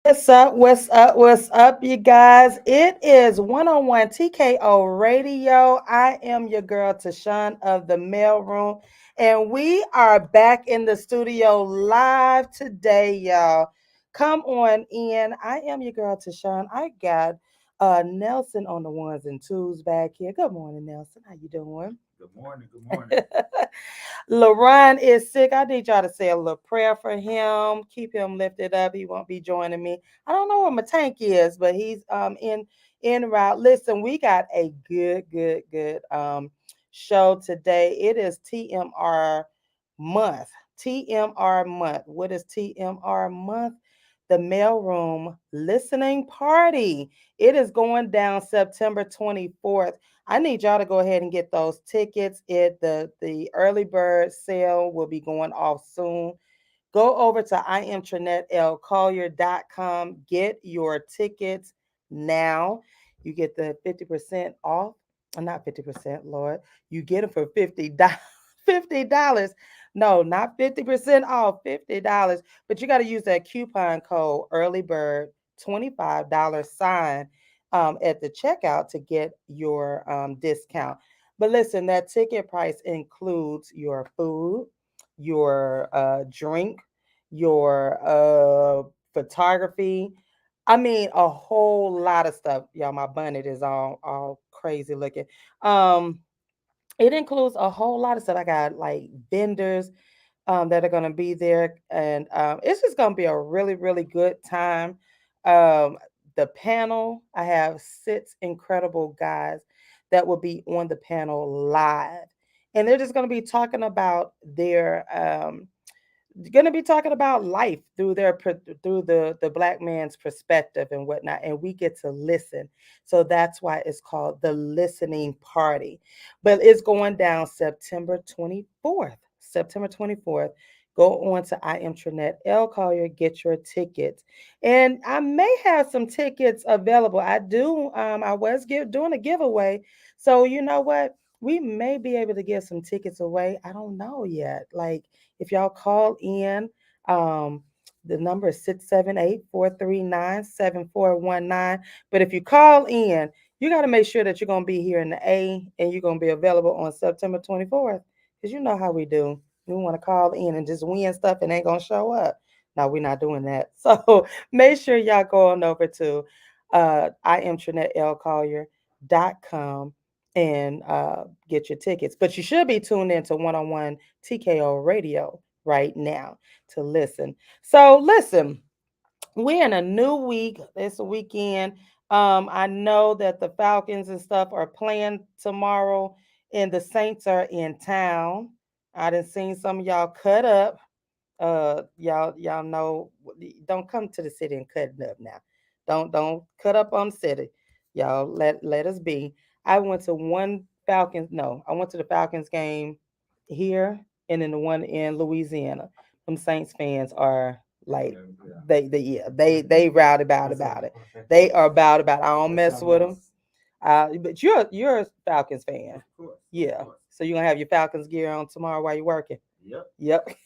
What's up? What's up? What's up, you guys? It is one-on-one TKO Radio. I am your girl TaShon of the Mailroom, and we are back in the studio live today, y'all. Come on in. I am your girl TaShon. I got Nelson on the ones and twos back here. Good morning, Nelson. How you doing? Good morning. Good morning. LaRon is sick. I need y'all to say a little prayer for him. Keep him lifted up. He won't be joining me. I don't know where my tank is, but he's in route. Listen, we got a good show today. It is TMR month. TMR month. What is TMR month? The Mailroom Listening Party. It is going down September 24th. I need y'all to go ahead and get those tickets. The early bird sale will be going off soon. Go over to imtranettelcollier.com. Get your tickets now. You get the 50% off. Not 50%, Lord. You get them for $50. $50. No, not 50% off, $50. But you got to use that coupon code earlybird $25 sign at the checkout to get your discount. But listen, that ticket price includes your food, your drink, your photography. I mean, a whole lot of stuff. Y'all, my bonnet is all crazy looking. Um, it includes a whole lot of stuff. I got like vendors that are going to be there, and it's just going to be a really good time. Um, the panel, I have six incredible guys that will be on the panel live, and they're just going to be talking about their going to be talking about life through through the black man's perspective and whatnot, and we get to listen. So that's why it's called the listening party. But it's going down September 24th. September 24th. Go on to I am Trinette L. Collier, get your tickets. And I may have some tickets available. I was doing a giveaway. So you know what? We may be able to give some tickets away. I don't know yet. Like, if y'all call in, um, the number is 678-439-7419. But if you call in, you got to make sure that you're going to be here in the A and you're going to be available on September 24th. Because you know how we do. We want to call in and just win stuff and ain't going to show up. No, we're not doing that. So make sure y'all go on over to I am TrinetteLCollier.com and get your tickets. But you should be tuned in to one-on-one TKO Radio right now to listen. So listen, we're in a new week. It's a weekend. I know that the Falcons and stuff are playing tomorrow, and the Saints are in town. I done seen some of y'all cut up. Y'all know. Don't come to the city and cut it up now. Don't cut up on the city. Y'all let us be. I went to one Falcons. No, I went to the Falcons game here, and then the one in Louisiana. Them Saints fans are like they rowdy about it. They are about it. I don't mess with them. But you're a Falcons fan. Of course. Yeah. Of course. So you're gonna have your Falcons gear on tomorrow while you're working. Yep. Yep.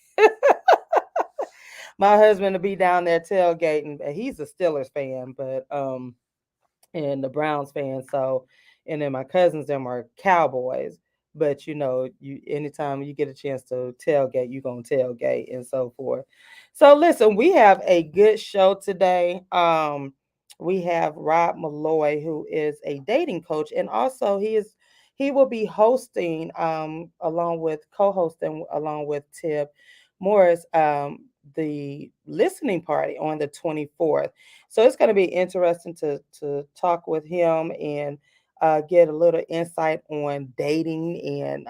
My husband will be down there tailgating. He's a Steelers fan, but and the Browns fan. So, and then my cousins them are Cowboys. But you know, you anytime you get a chance to tailgate, you're gonna tailgate and so forth. So listen, we have a good show today. We have Rob Malloy, who is a dating coach, and also he will be hosting along with co-hosting along with Tip Morris the listening party on the 24th. So it's going to be interesting to talk with him and get a little insight on dating and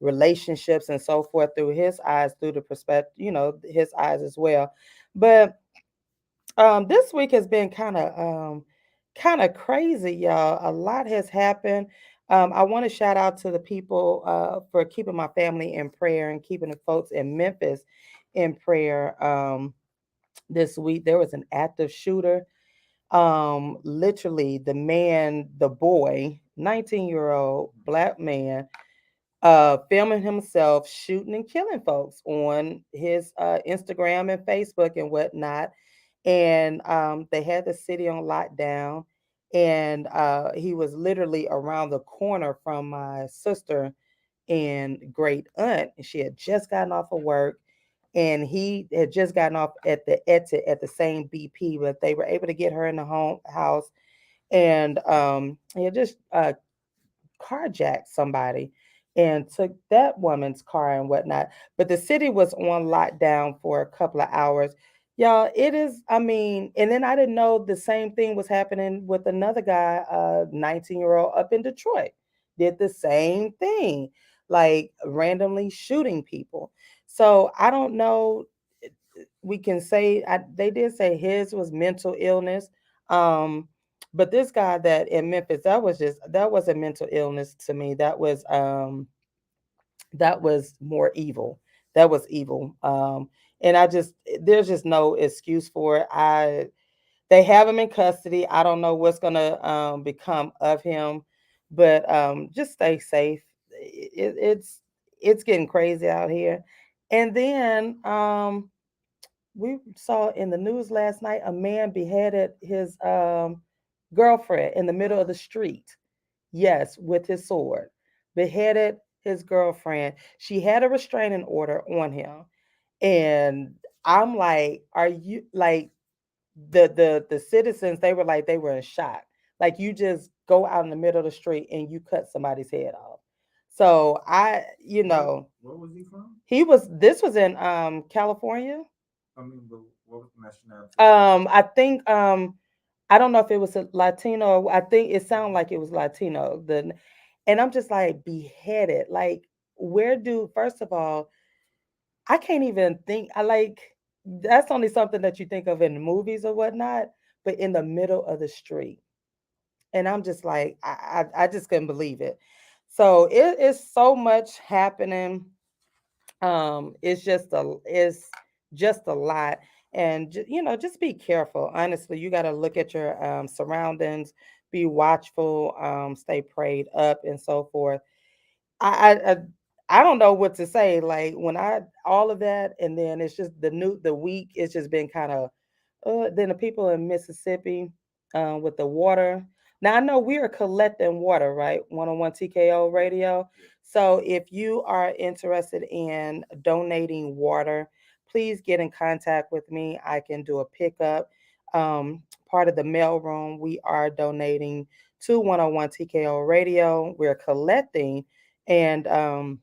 relationships and so forth through his eyes, through the perspective, his eyes as well. But this week has been kind of crazy, y'all. A lot has happened. I want to shout out to the people for keeping my family in prayer and keeping the folks in Memphis in prayer. This week there was an active shooter. Literally the boy, 19-year-old black man, filming himself shooting and killing folks on his Instagram and Facebook and whatnot. and they had the city on lockdown. And he was literally around the corner from my sister and great aunt. And she had just gotten off of work, and he had just gotten off at the exit at the same BP, but they were able to get her in the house. And he had just carjacked somebody and took that woman's car and whatnot. But the city was on lockdown for a couple of hours. Y'all, it is, I mean, and then I didn't know the same thing was happening with another guy, 19-year-old up in Detroit. Did the same thing, like randomly shooting people. So I don't know. We can say they did say his was mental illness. Um, but this guy that in Memphis, that was a mental illness to me. That was more evil. That was evil. And I just there's just no excuse for it. They have him in custody. I don't know what's gonna become of him, but just stay safe. It's getting crazy out here. And then we saw in the news last night a man beheaded his girlfriend in the middle of the street. Yes, with his sword. Beheaded his girlfriend. She had a restraining order on him. And I'm like, are you like the citizens, they were like they were in shock. Like you just go out in the middle of the street and you cut somebody's head off. So I, Where was he from? he was this was in California. I mean, what was the nationality of the guy? I think I don't know if it was a Latino. I think it sounded like it was Latino. And I'm just like beheaded. Like where do first of all, I can't even think. I like that's only something that you think of in movies or whatnot, but in the middle of the street. And I'm just like I just couldn't believe it. So it is so much happening. It's just a lot. And just be careful. Honestly, you got to look at your surroundings, be watchful, stay prayed up and so forth. I don't know what to say. Like when I all of that, and then it's just the week. It's just been kind of. Then the people in Mississippi, with the water. Now I know we are collecting water, right? 101 TKO radio. Yeah. So if you are interested in donating water, please get in contact with me. I can do a pickup. Part of the mailroom, we are donating to 101 TKO radio. We're collecting and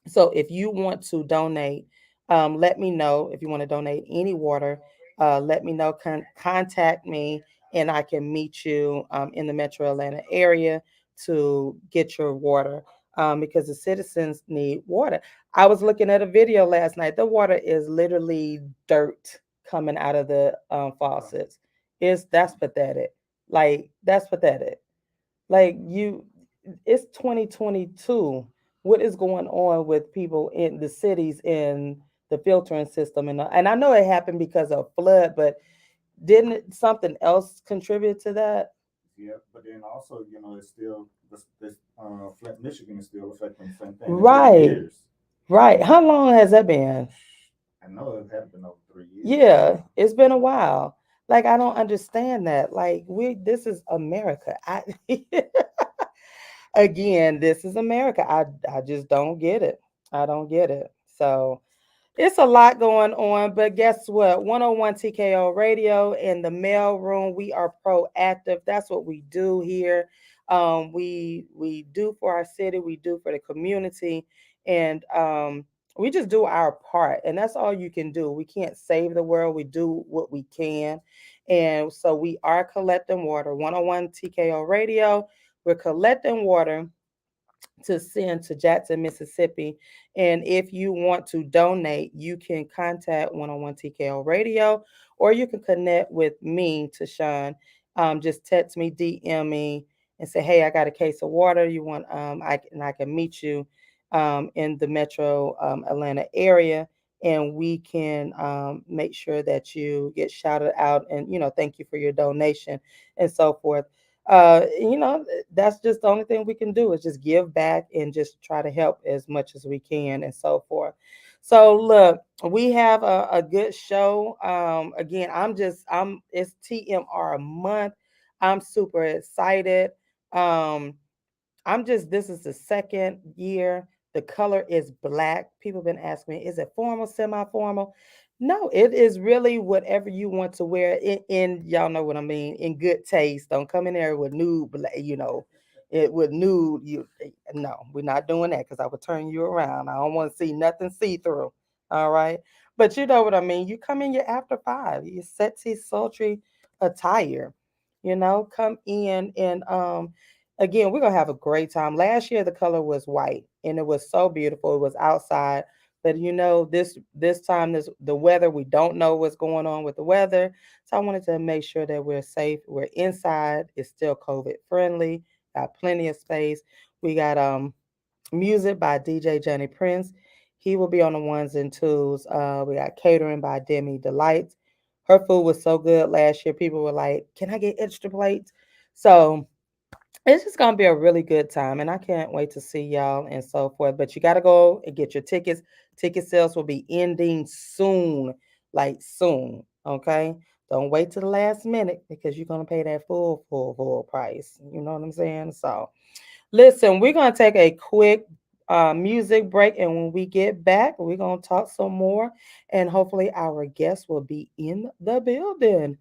so if you want to donate, let me know. If you want to donate any water, let me know. Contact me, and I can meet you in the Metro Atlanta area to get your water, because the citizens need water. I was looking at a video last night. The water is literally dirt coming out of the Oh, faucets. That's pathetic. Like that's pathetic. Like it's 2022. What is going on with people in the cities in the filtering system? And I know it happened because of flood, but didn't something else contribute to that? yeah, but then also, it's still this Flint, Michigan is still affecting the same thing. It's been Right, years. right. How long has that been? I know it had been over 3 years. Yeah, it's been a while. Like I don't understand that. Like this is America. I again, this is America. I just don't get it. I don't get it. So it's a lot going on, but guess what? 101 TKO Radio in the mail room. We are proactive. That's what we do here. We do for our city. We do for the community, and we just do our part. And that's all you can do. We can't save the world. We do what we can, and so we are collecting water. 101 TKO Radio. We're collecting water to send to Jackson, Mississippi. And if you want to donate, you can contact 101 TKO Radio, or you can connect with me, TaShon. Just text me, DM me, and say, hey, I got a case of water. You want, I can meet you in the metro Atlanta area. And we can make sure that you get shouted out and, thank you for your donation and so forth. That's just the only thing we can do is just give back and just try to help as much as we can and so forth. So look, we have a good show. Again, it's TMR month. I'm super excited. Um, this is the second year. The color is black. People been asking me, is it formal, semi-formal? No, it is really whatever you want to wear in y'all know what I mean, in good taste. Don't come in there with nude, it with nude. No, we're not doing that because I would turn you around. I don't want to see nothing see-through. All right. But you know what I mean. You come in your after five, your sexy, sultry attire. Come in and again, we're gonna have a great time. Last year the color was white and it was so beautiful. It was outside. But this time the weather, we don't know what's going on with the weather. So I wanted to make sure that we're safe. We're inside. It's still COVID friendly. Got plenty of space. We got music by DJ Johnny Prince. He will be on the ones and twos. We got catering by Demi Delights. Her food was so good last year. People were like, "Can I get extra plates?" So it's just gonna be a really good time, and I can't wait to see y'all and so forth. But you gotta go and get your tickets. Ticket sales will be ending soon, like soon. Okay, don't wait to the last minute because you're gonna pay that full price. You know what I'm saying? So listen, we're gonna take a quick music break, and when we get back, we're gonna talk some more, and hopefully our guests will be in the building.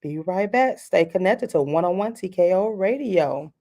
Be right back. Stay connected to 101 TKO Radio.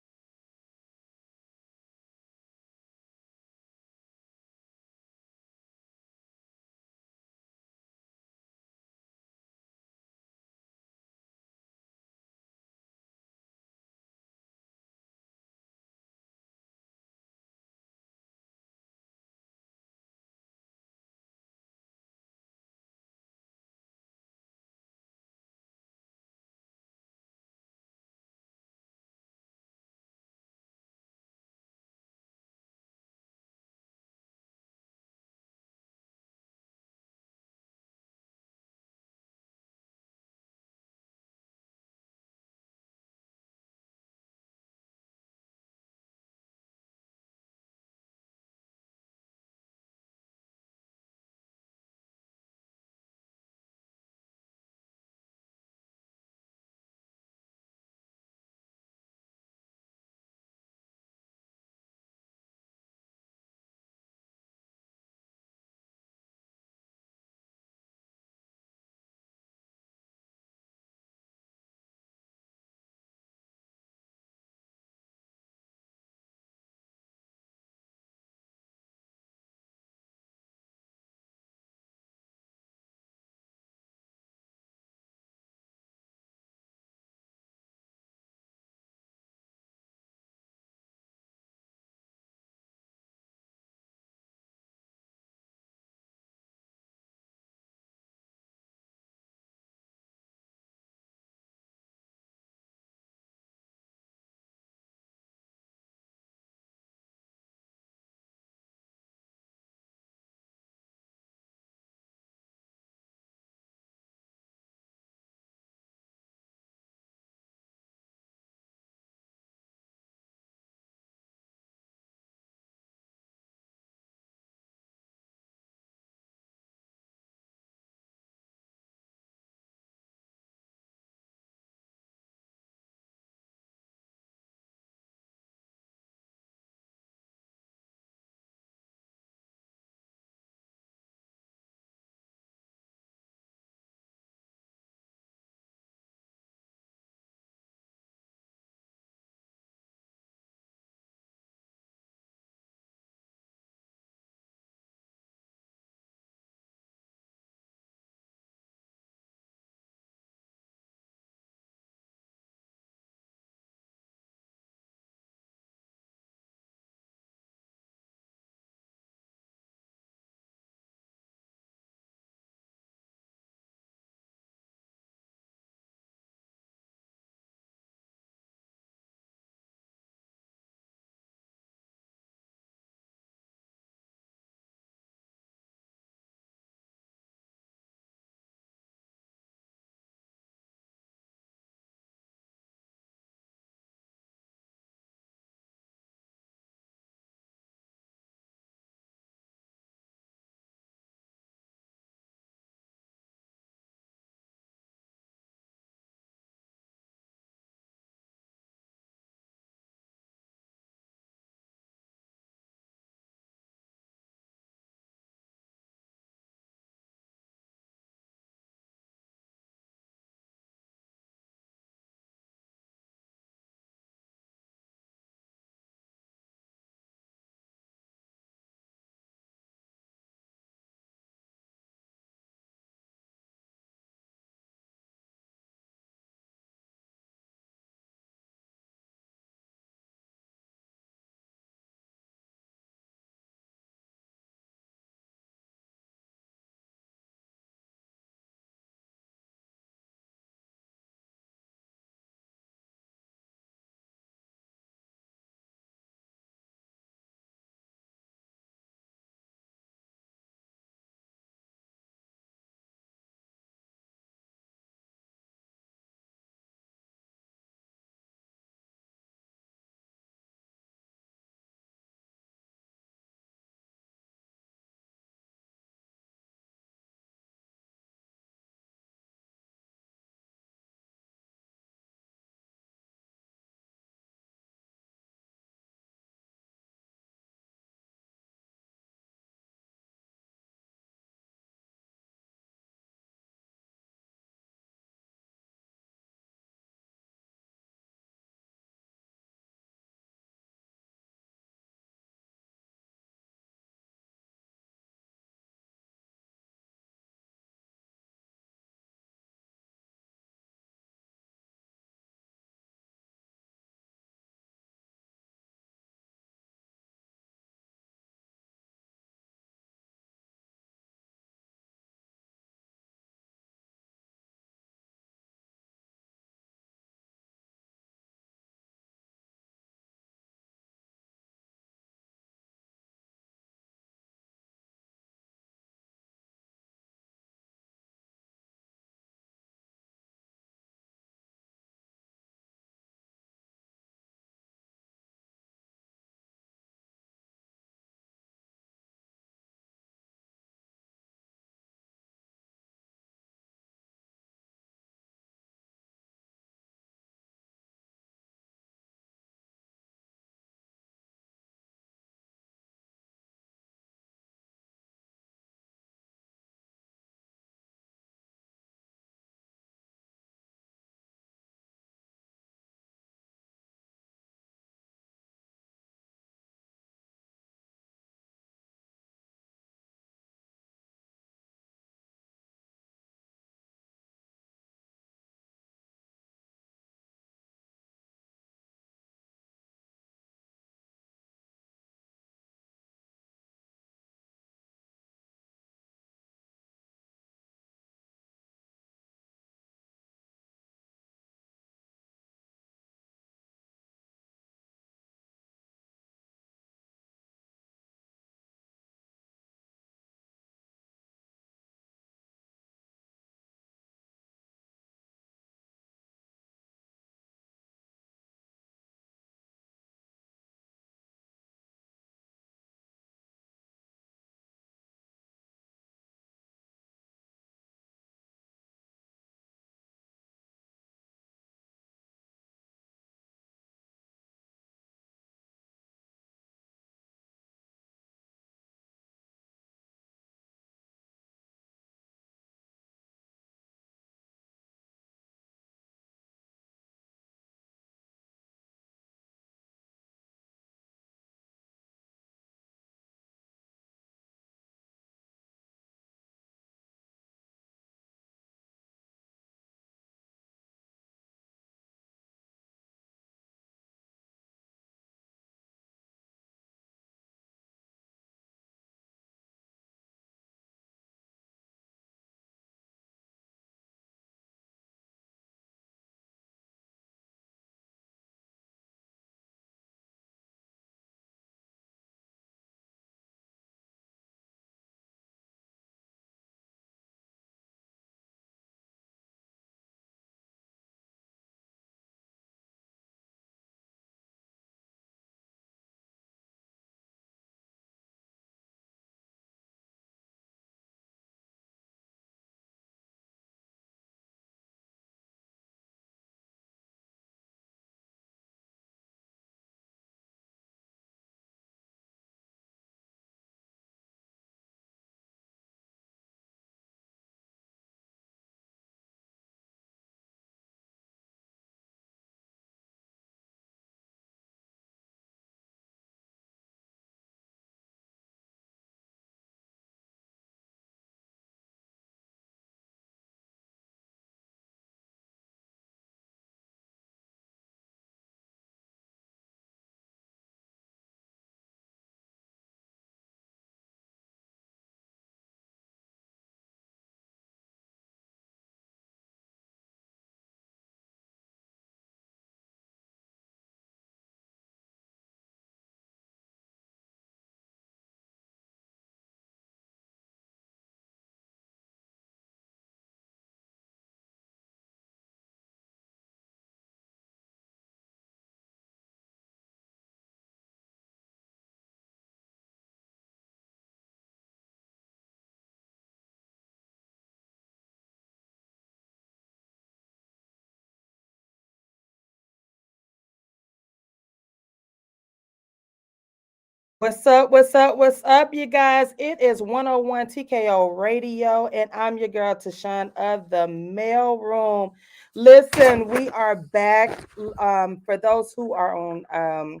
What's up? What's up? What's up, you guys? It is 101 TKO Radio, and I'm your girl TaShon of the Mail Room. Listen, we are back. For those who are on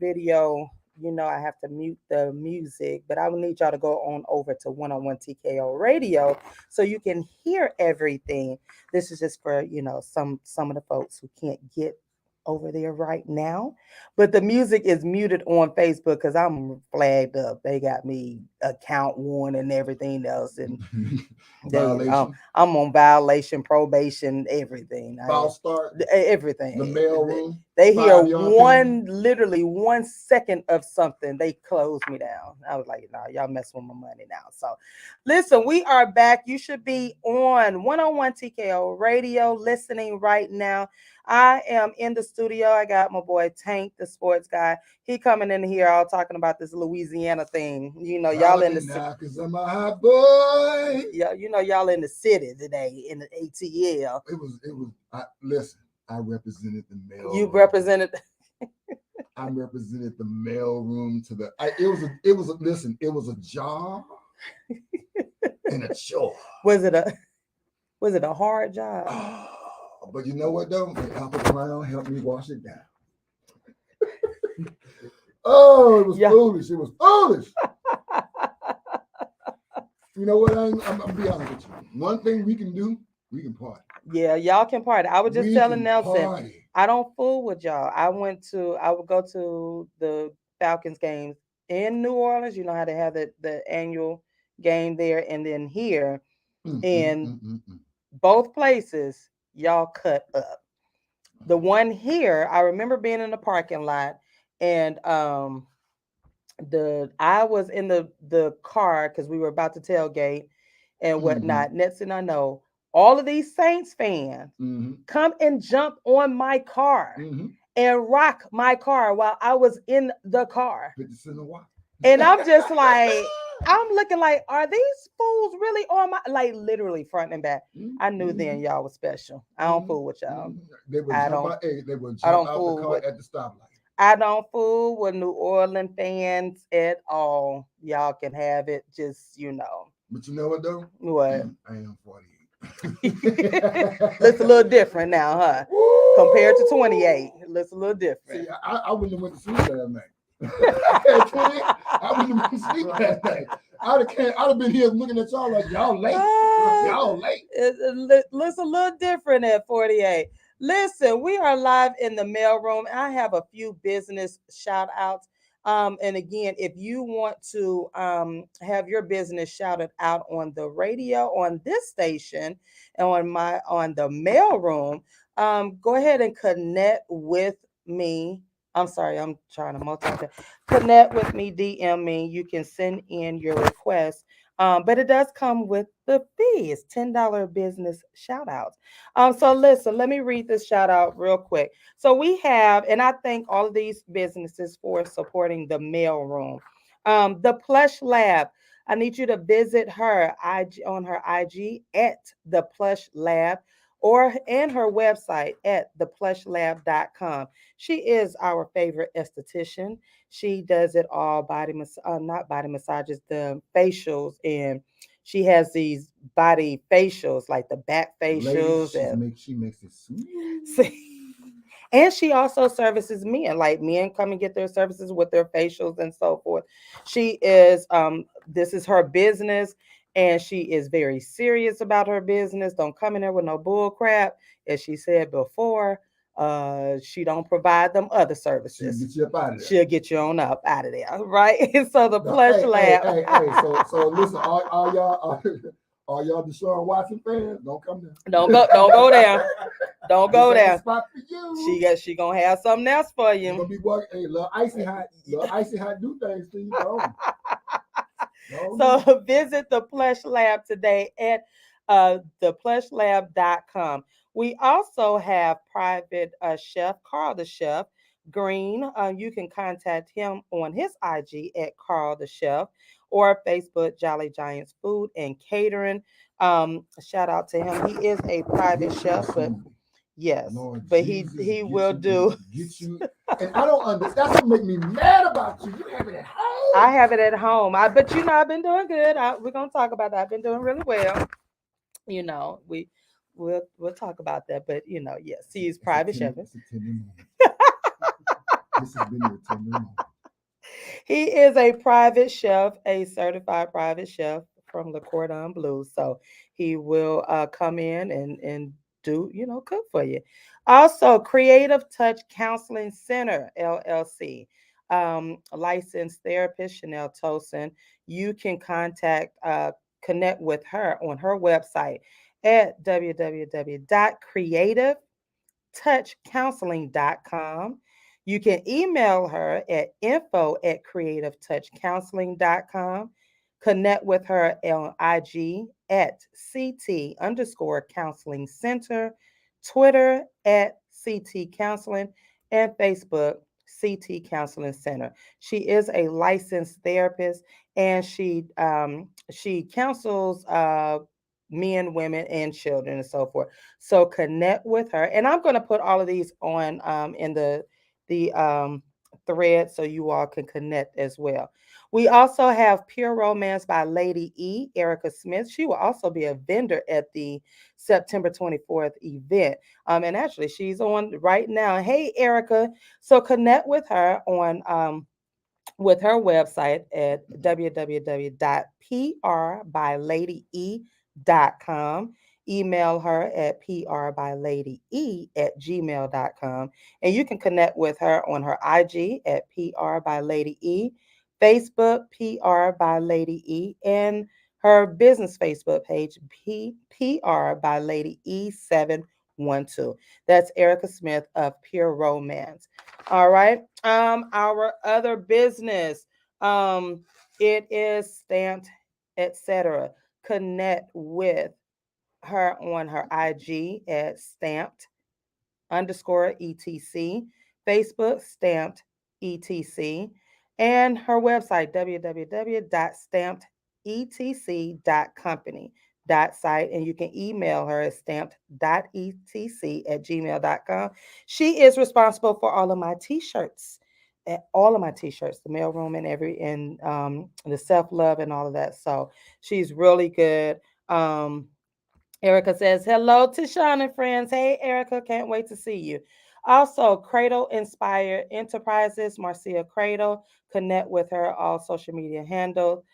video, I have to mute the music, but I will need y'all to go on over to 101 TKO Radio so you can hear everything. This is just for some of the folks who can't get over there right now, but the music is muted on Facebook because I'm flagged up. They got me account warned and everything else, and Violation. I'm on violation, probation, everything. False start. Everything. The mail room. They hear 5 yard penalty. literally 1 second of something, they close me down. I was like, nah, y'all messing with my money now. So, listen, we are back. You should be on 101 TKO Radio listening right now. I am in the studio. I got my boy Tank, the sports guy. He coming in here all talking about this Louisiana thing. Y'all in the now, cause I'm a hot boy. yeah, y'all in the city today in the ATL. It was. Listen, I represented the mail. You room. represented. I represented the mail room to the. Listen, it was a job and a chore. Was it a hard job? But you know what though? The Apple Crown helped me wash it down. Oh, it was foolish. It was foolish. You know what? I'm gonna be honest with you. One thing we can do, we can party. Yeah, y'all can party. I was just telling Nelson, party. I don't fool with y'all. I would go to the Falcons games in New Orleans. You know how they have the annual game there, and then here, both places, y'all cut up. The one here, I remember being in the parking lot, and I was in the car because we were about to tailgate and whatnot. Next thing I know, all of these Saints fans come and jump on my car and rock my car while I was in the car. And I'm just like, I'm looking like, are these fools really on my, like literally front and back? I knew then y'all was special. I don't fool with y'all. They would jump out the car at the stoplight. I don't fool with New Orleans fans at all. Y'all can have it, just But you know what though? What? I am 48. Looks a little different now, huh? Woo! Compared to 28. It looks a little different. See, I wouldn't have went to sleep last night. I wouldn't have been asleep last night. I'd have been here looking at y'all like y'all late. Y'all late. It looks a little different at 48. Listen, we are live in the mailroom. I have a few business shout outs. And again, if you want to have your business shouted out on the radio, on this station, and on the mailroom, go ahead and connect with me. I'm sorry, I'm trying to multitask. Connect with me, DM me. You can send in your request. But it does come with the fee. It's $10 business shout outs. So listen, let me read this shout out real quick. So we have, and I thank all of these businesses for supporting the mail room. The Plush Lab. I need you to visit her on her IG at the Plush Lab and her website at theplushlab.com. She is our favorite esthetician. She does it all not body massages, the facials, and she has these body facials like the back facials. She makes it sweet. And she also services men, like men come and get their services with their facials and so forth. She is, this is her business, and she is very serious about her business. Don't come in there with no bull crap. As she said before, she don't provide them other services. She'll get you on up out of there, right? So the Plush Lab. So listen, all y'all TaShon Watson fans, don't come there. Don't go there. Don't go there. Spot for you. She gonna have something else for you. Gonna be working. Hey, little icy hot do things to you. So visit the Plush Lab today at theplushlab.com. We also have private chef Carl the Chef Green. You can contact him on his IG at Carl the Chef or Facebook Jolly Giants Food and Catering. Shout out to him. He is a private chef, but yes, Lord but Jesus, he will do. Get you. And I don't understand. That's what make me mad about you. You have it at home. I have it at home. But I've been doing good. We're gonna talk about that. I've been doing really well. We'll talk about that. But yes, he's private chef. It's a tender moment. This has been your tender moment. He is a private chef, a certified private chef from the Cordon Bleu. So he will come in and do, cook for you. Also, Creative Touch Counseling Center, LLC. Licensed therapist Chanel Tosin. You can connect with her on her website at www.creativetouchcounseling.com. You can email her at info@creativetouchcounseling.com. Connect with her on IG at CT_counseling center, Twitter at CT counseling, and Facebook CT Counseling Center. She is a licensed therapist, and she counsels men, women, and children, and so forth. So connect with her, and I'm going to put all of these on in the thread so you all can connect as well. We also have Pure Romance by Lady E, Erica Smith. She will also be a vendor at the September 24th event. And actually, she's on right now. Hey, Erica. So connect with her on with her website at www.prbylady.com. Email her at prbylady@gmail.com. And you can connect with her on her IG at prbylady, Facebook prbylady, and her business Facebook page prbylady712. That's Erica Smith of Pure Romance. All right. Our other business, it is Stamped, etc. Connect with her on her IG at Stamped_etc, Facebook Stamped etc, and her website www.stampedetc.company site, and you can email her at stamped.etc@gmail.com. She is responsible for all of my t-shirts, the mailroom and the self-love and all of that. So she's really good. Erica says, hello, TaShon and friends. Hey, Erica, can't wait to see you. Also, Cradle Inspired Enterprises, Marcia Cradle. Connect with her, all social media handles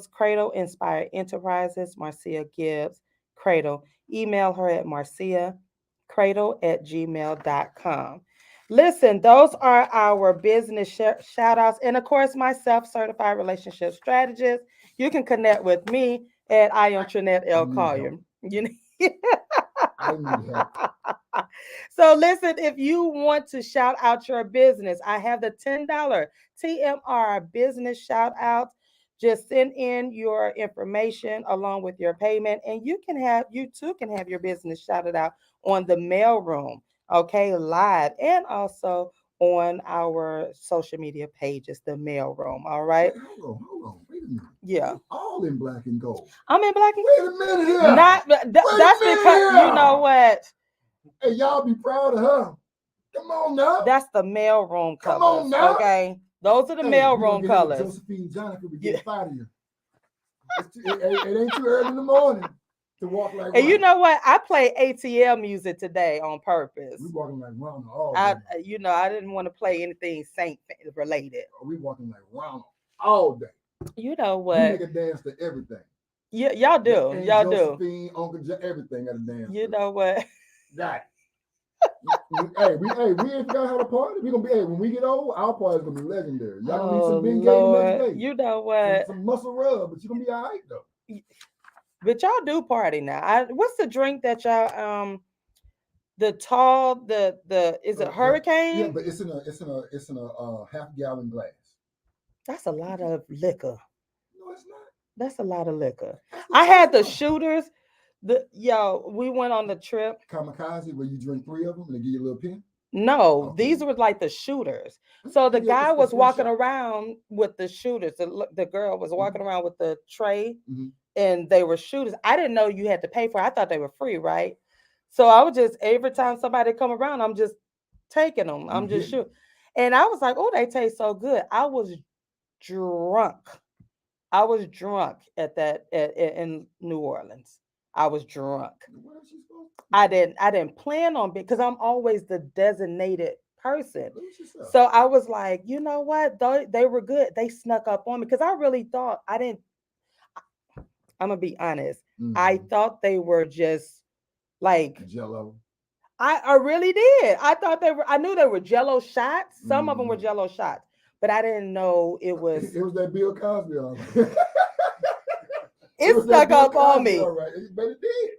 Cradle Inspired Enterprises, Marcia Gibbs Cradle. Email her at marciacradle@gmail.com. Listen, those are our business shout outs. And of course, my self-certified relationship strategist. You can connect with me at I am Trinette L. Collier. I need help. So listen, if you want to shout out your business, I have the $10 TMR business shout out. Just send in your information along with your payment, and you too can have your business shouted out on the mailroom, okay, live, and also on our social media pages, the mailroom. All right. Wait, hold on. Wait a minute. Yeah. You all in black and gold. I'm in black and Wait a minute here. Not that's because you know what? Hey, y'all be proud of her. Come on now. That's the mailroom colors. Come on now. Okay. Those are the mailroom colors. Josephine Jonathan, we get out of here. It ain't too early in the morning to walk like. And you know what? I play ATL music today on purpose. We walking like Ronald all day. I didn't want to play anything Saint related. We walking like Ronald all day. You know what? We make a dance to everything. Yeah, y'all do. And Y'all Josephine, Uncle everything got a dance. You know what? Got it. Hey, we ain't forgot how to party. We gonna be when we get old, our party's gonna be legendary. Y'all gonna need some Ben Gay next day. You know what? Some muscle rub, but you gonna be all right though. But y'all do party now. What's the drink that y'all is it Hurricane? Yeah, but it's in a half-gallon glass. That's a lot of liquor. No, it's not. That's a lot of liquor. I had the shooters. We went on the trip. Kamikaze, where you drink 3 of them and they give you a little pin? No, okay. These were like the shooters. So the guy was walking around with the shooters. The girl was walking around with the tray, and they were shooters. I didn't know you had to pay for it. I thought they were free, right? So I was just, every time somebody come around, I'm just taking them. I'm just shooting. And I was like, oh, they taste so good. I was drunk. I was drunk at in New Orleans. I was drunk. What else you supposed to I didn't plan on because I'm always the designated person. lose yourself? So I was like, you know what? They were good. They snuck up on me because I really thought I didn't. I'm gonna be honest. I Mhm. thought they were just like Jello. I really did. I thought they were. I knew they were Jello shots. Some of them were Mhm. Jello shots, but I didn't know it was. It was that Bill Cosby, all right. It It was that snuck Bill up on Cosby, me. all right. But it did.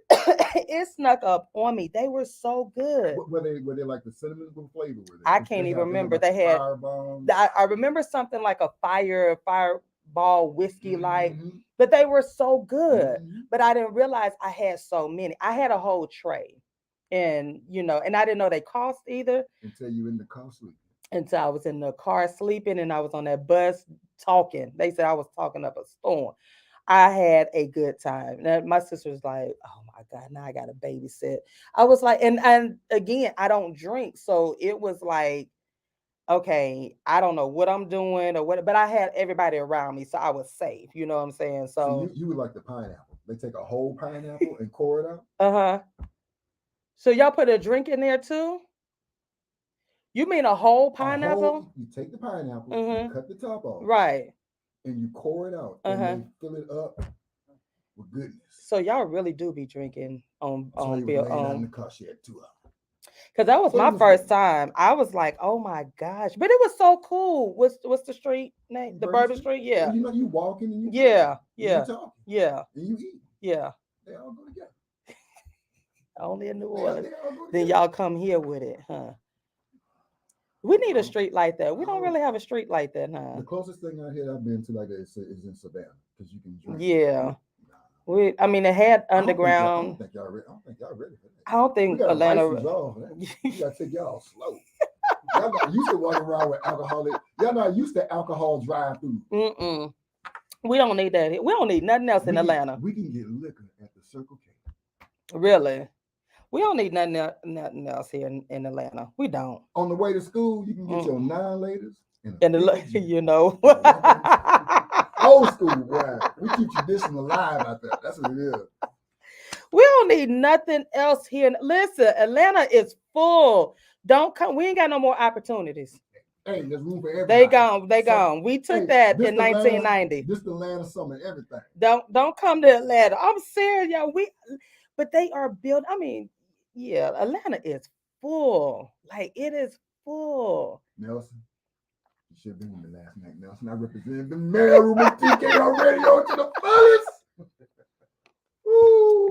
It snuck up on me. They were so good. Were they like the cinnamon flavor? Were I they? can't even They have remember. like the They had. fire bombs. I remember something like a fireball whiskey light, Mhm. but they were so good. Mhm. But I didn't realize I had so many. I had a whole tray, and and I didn't know they cost either Until you in the car sleeping. until I was in the car sleeping and I was on that bus talking. They said I was talking up a storm. I had a good time. Now, my sister was like, "Oh my god, now I got to babysit." I was like, and again, I don't drink, so it was like, okay, I don't know what I'm doing or what, but I had everybody around me, so I was safe. You know what I'm saying? So So, you would like the pineapple. They take a whole pineapple and core it out. uh huh. So y'all put a drink in there too? You mean a whole A whole, pineapple? you take the pineapple, you Mm-hmm. cut the top off, Right. and you core it out, Uh and huh. they fill it up with goodness. So y'all really do be drinking So he was Bill laying out in the car. She had 2 hours, because that was but it my was first good. time. I was like, oh my gosh, but it was so cool. What's the street name? The Bourbon Bourbon Street. Street? And Yeah, you walking and you drinking yeah, and you yeah, talking yeah, and you eat. yeah. They all go together. Only in New They all, Orleans. they all go Then together. y'all come here with it, huh? We need a Um, street like that. We don't oh, really have a street like that, the huh? closest thing out here I've been to like that is in Savannah because you can drink. Yeah. Nah, I mean, it had I don't think y'all. I don't underground. think y'all ready. I don't think y'all ready for that. I don't We think got to Atlanta. license y'all for that. We got to take y'all slow. Y'all not used to walking around with alcoholic. Y'all not used to alcohol drive through. Mm-mm. We don't need that. We don't need nothing else in Atlanta. We can get liquor at the Circle K. Really. We don't need nothing else here in Atlanta. We don't. On the way to school, you can get your Mm-mm. 9 liters and a And 50 G. you know. And a 1.2. Old school, boy. We keep tradition alive out there. That's what it is. We don't need nothing else here. Listen, Atlanta is full. Don't come. We ain't got no more opportunities. Hey, there's room for everybody. They gone. They gone. We took that in 1990. This the land of summer, everything. Don't come to Atlanta. I'm serious, y'all. But they are built. I mean, yeah, Atlanta is full. Like it is full. Nelson, you should have been in the last night, Nelson. I represented the mailroom of TKO Radio to the fullest.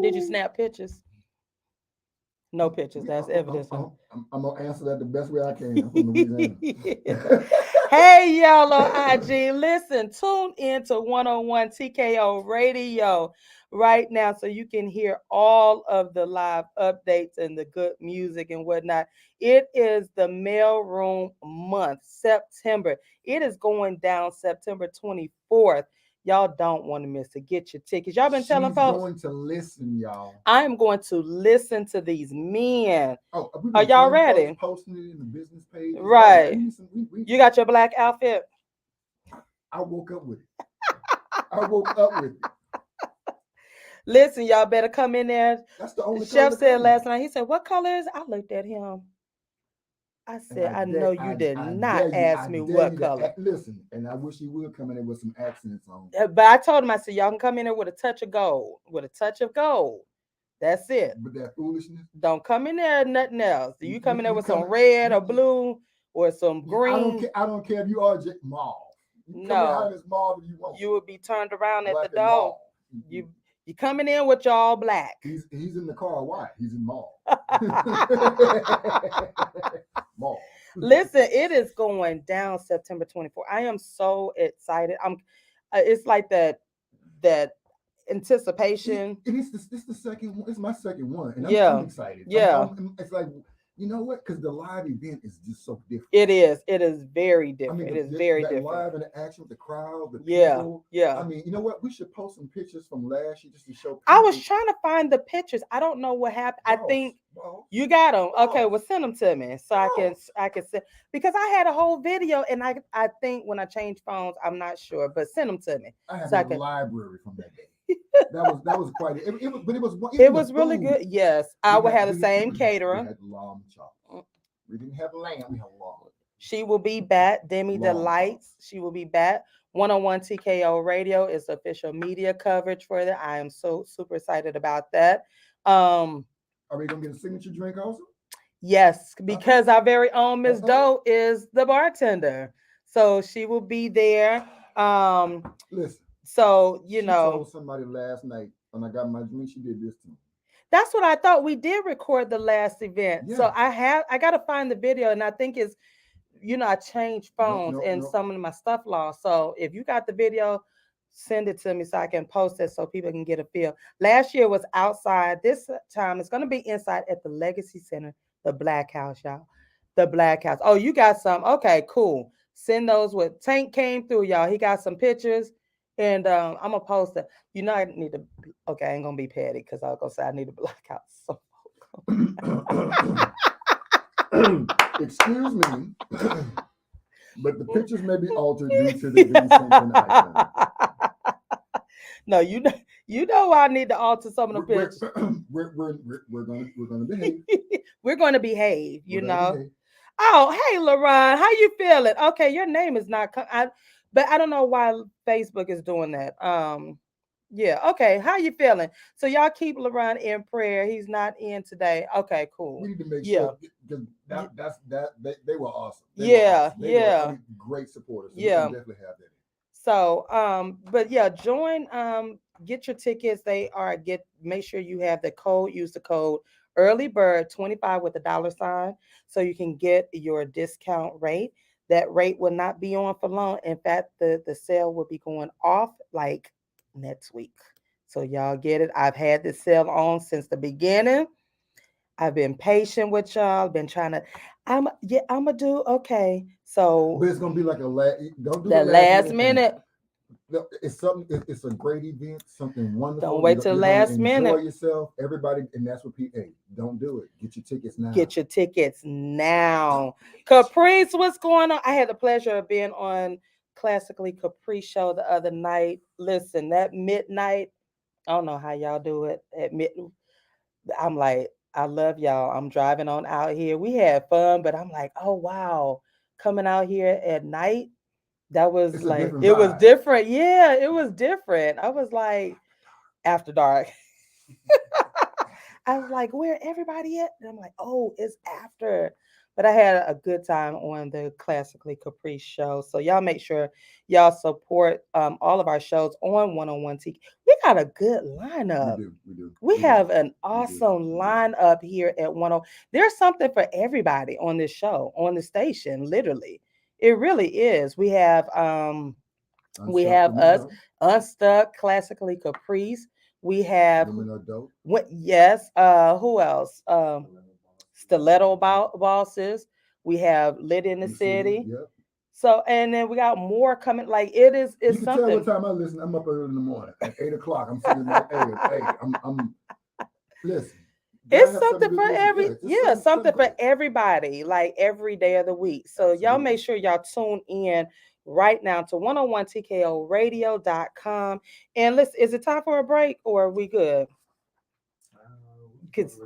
Did you snap pictures? No pictures. That's evidence. I'm gonna answer that the best way I can. I'm from Louisiana. Hey, y'all on IG. Listen, tune in to 101 TKO Radio right now so you can hear all of the live updates and the good music and whatnot. It is the mailroom month, September. It is going down September 24th. Y'all don't want to miss it. Get your tickets. Y'all been telling She's folks. going to listen, y'all. I am going to listen to these men. Oh, Are y'all ready? Posting it in the business page. Right. We, You got your black outfit? I woke up with it. I woke up with it. Listen, y'all better come in there. That's the only Chef color said coming. last night, he said, what color is it? I looked at him. I said, I know you did not ask me what color. Listen, and I wish you would come in there with some accents on. But I told him, I said, y'all can come in there with a touch of gold. With a touch of gold. That's it. But that foolishness. Don't come in there nothing else. You come in there with some red or blue or some green. I don't care if you are mauve. You come in how as mauve if you want. You would be turned around Black at the door. You coming in with y'all black. He's in the car white. He's in mauve. Mauve. Listen, it is going down September 24th. I am so excited. It's like that anticipation. It's the second one. It's my second one, and Yeah. I'm excited. Yeah. It's like You know what? Because the live event is just so different. It is. It is very I different. mean, It is very that different. live interaction with the crowd, the Yeah, people. yeah. I mean, you know what? We should post some pictures from last year just to show I was people. trying to find the pictures. I don't know what happened. I Boss, think boss, you got them. Okay, boss, well send them to me so boss. I can send because I had a whole video and I think when I changed phones, I'm not sure, but send them to me I have so I a can. library from that day. That was quite it was, but it was It even the was really food. good. Yes, I would have the We same we caterer. had lamb chops. We didn't have lamb. We had lamb. She will be back. Demi Lamb chops. Delights. She will be back. 101 TKO Radio is official media coverage for that. I am so super excited about that. Um, Are we gonna get a signature drink also? yes, because our very own Miss Uh-oh. Doe is the bartender. So she will be there. Listen, So she told somebody last night when I got my drink, she did this to me. that's what I thought. We did record the last event. So Yeah. I gotta find the video, and I think it's I changed No, phones no, and no. some of my stuff lost. So if you got the video, send it to me so I can post it so people can get a feel. Last year was outside. This time it's gonna be inside at the Legacy Center, the Black House, y'all. The Black House. Oh, you got some? Okay, cool. Send those. What Tank came through, y'all. He got some pictures, and I'm gonna post it. I need to. Okay, I ain't gonna be petty because I was gonna say I need to block out some. Excuse me, but the pictures may be altered due to the events sent to an iPhone. No, you know I need to alter some of the We're, pictures. we're gonna behave. We're going to behave, We're gonna behave. Oh, hey, LaRon, how you feeling? Okay, your name is not, but I don't know why Facebook is doing that. Yeah, okay, how you feeling? So y'all keep LaRon in prayer. He's not in today. Okay, cool. We need to make Yeah. sure because they were awesome. They were Yeah, awesome. They were, yeah, I mean, great supporters. So we yeah. can definitely have that. So, but yeah, join, get your tickets. Make sure you have the code, use the code early bird 25 with a dollar sign so you can get your discount rate. That rate will not be on for long. In fact, the sale will be going off like next week. So y'all get it. I've had this sale on since the beginning. I've been patient with y'all. Been trying to. I'm gonna do okay. So But it's gonna be like don't do the the last thing. minute. No, it's something. It's a great event. Something wonderful. Don't wait till You're last gonna enjoy minute. yourself. Everybody, and that's what people. Hey, don't do it. Get your tickets now. Get your tickets now. Caprice, what's going on? I had the pleasure of being on Classically Caprice show the other night. Listen, that midnight, I don't know how y'all do it at midnight. I'm like, I love y'all. I'm driving on out here. We had fun, but I'm like, oh wow, coming out here at night. That was It's a like different it was vibe. different. Yeah, it was different. I was like after dark. I was like, where everybody at? And I'm like, oh, it's after. But I had a good time on the Classically Caprice show. So y'all make sure y'all support all of our shows on 101 T. We got a good lineup. We do. We have an We do. awesome lineup here at 10. There's something for everybody on this show, on the station, literally. It really is. We have us Unstuck, Classically Caprice. We have Women are dope. yes, who else? Stiletto bosses. We have Lit in the City. Yep. So and then we got more coming. Like it's You can something. tell what time I listen. I'm up early in the morning at 8 o'clock. I'm sitting like, hey, I'm listen. It's something for something for everybody, like every day of the week. So y'all make sure y'all tune in right now to 101TKOradio.com. And listen, is it time for a break or are we good? Because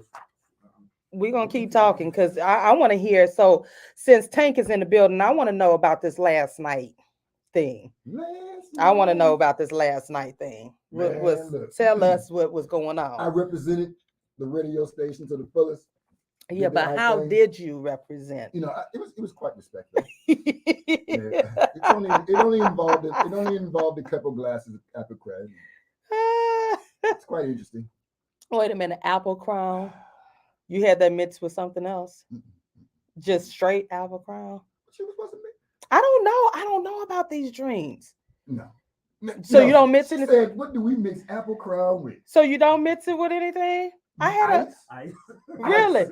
we're gonna keep talking because I want to hear. So since Tank is in the building, I want to know about this last night thing. I want to know about this last night thing. Tell us what was going on. I represented the radio station to the fullest. Yeah, but how did you represent? You know, it was quite respectful. It only involved a couple glasses of apple crown. It's quite interesting. Wait a minute, apple crown. You had that mixed with something else? Just straight apple crown? She was supposed to mix. I don't know. I don't know about these drinks. No. So you don't mix it? She said, what do we mix apple crown with? So you don't mix it with anything? I had ice. Really?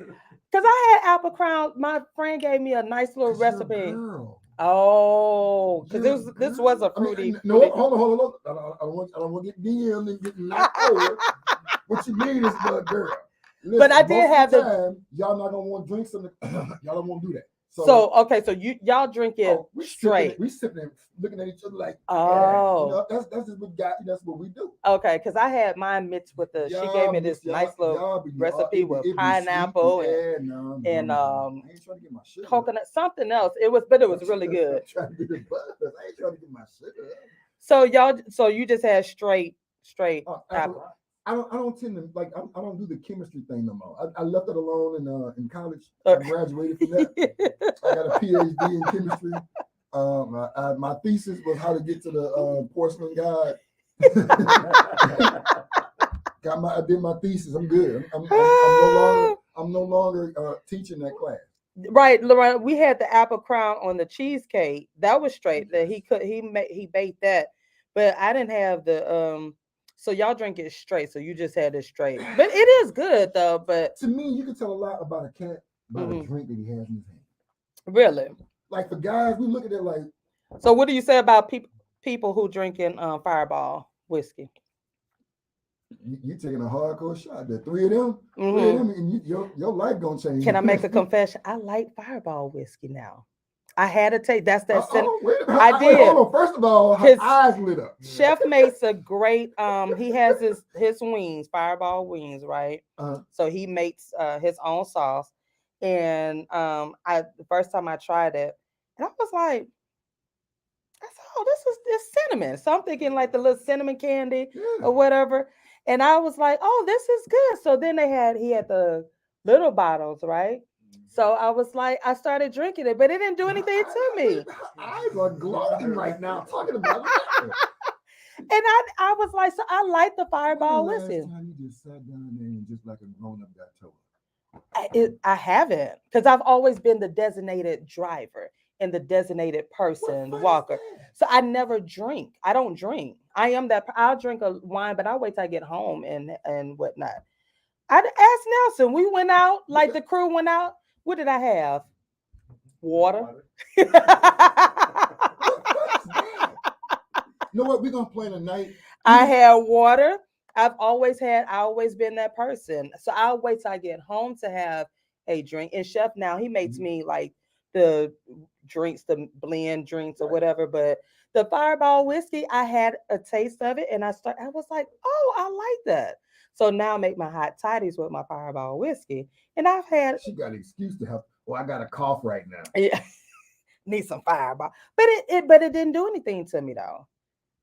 Because I had apple crown. My friend gave me a nice little 'Cause you're a recipe. girl. Oh, because You're a this was a girl. I mean, fruity. no, fruity. hold on. I don't want to get DM and get knocked over. What you mean is the girl? Listen, But I did most have of the the. time, y'all not gonna want drinks on the. Y'all don't want to do that. So okay, so y'all drink it Oh, straight. We sipping it, looking at each other like, yeah, Oh, that's just what got. That's what we do. okay, because I had mine mixed with the. She gave me this nice little y'all be recipe with it be sweet. pineapple Yeah, no, and I ain't trying to get my sugar. coconut, something else. But it was really good. I'm trying to get the buzz. I ain't trying to get my sugar. So you just had straight apple. I don't tend to like. I don't do the chemistry thing no more. I left it alone in college. Uh, I graduated from that. I got a PhD in chemistry. My thesis was how to get to the porcelain god. I did my thesis. I'm good. I'm no longer teaching that class. Right, Loretta. We had the apple crown on the cheesecake. That was straight. That he baked that, but I didn't have the. So y'all drink it straight. So you just had it straight, but it is good though. But to me, you can tell a lot about a cat by the drink that he has in his hand. Really, like for guys, we look at it like. So what do you say about people who drinking Fireball whiskey? You taking a hardcore shot. The three of them, and your life gonna change. Can I make a confession? I like Fireball whiskey now. I had to take that's that. I did. Hold on. First of all, her eyes lit up. Chef makes a great. He has his wings, Fireball wings, right? So he makes his own sauce, and the first time I tried it, and I was like, I said, oh, this cinnamon. So I'm thinking like the little cinnamon candy or whatever, and I was like, oh, this is good. So then he had the little bottles, right? So I was like, I started drinking it, but it didn't do anything to me. Eyes are glowing right now talking about it. And I was like, so I like the Fireball whiskey. Last time you just sat down there and just like a grown up got told? I haven't, because I've always been the designated driver and the designated person, walker. So I never drink. I don't drink. I am that. I'll drink a wine, but I'll wait till I get home and whatnot. I asked Nelson. We went out, like the crew went out. What did I have? Water. You know what? We're gonna play tonight. I had water. I always been that person. So I'll wait till I get home to have a drink. And Chef now, he makes me like the drinks, the blend drinks or whatever. But the Fireball whiskey, I had a taste of it and I was like, oh, I like that. So now I make my hot toddies with my Fireball whiskey. And I've had. She got an excuse to have. Well, I got a cough right now. Yeah, need some Fireball. But it didn't do anything to me though.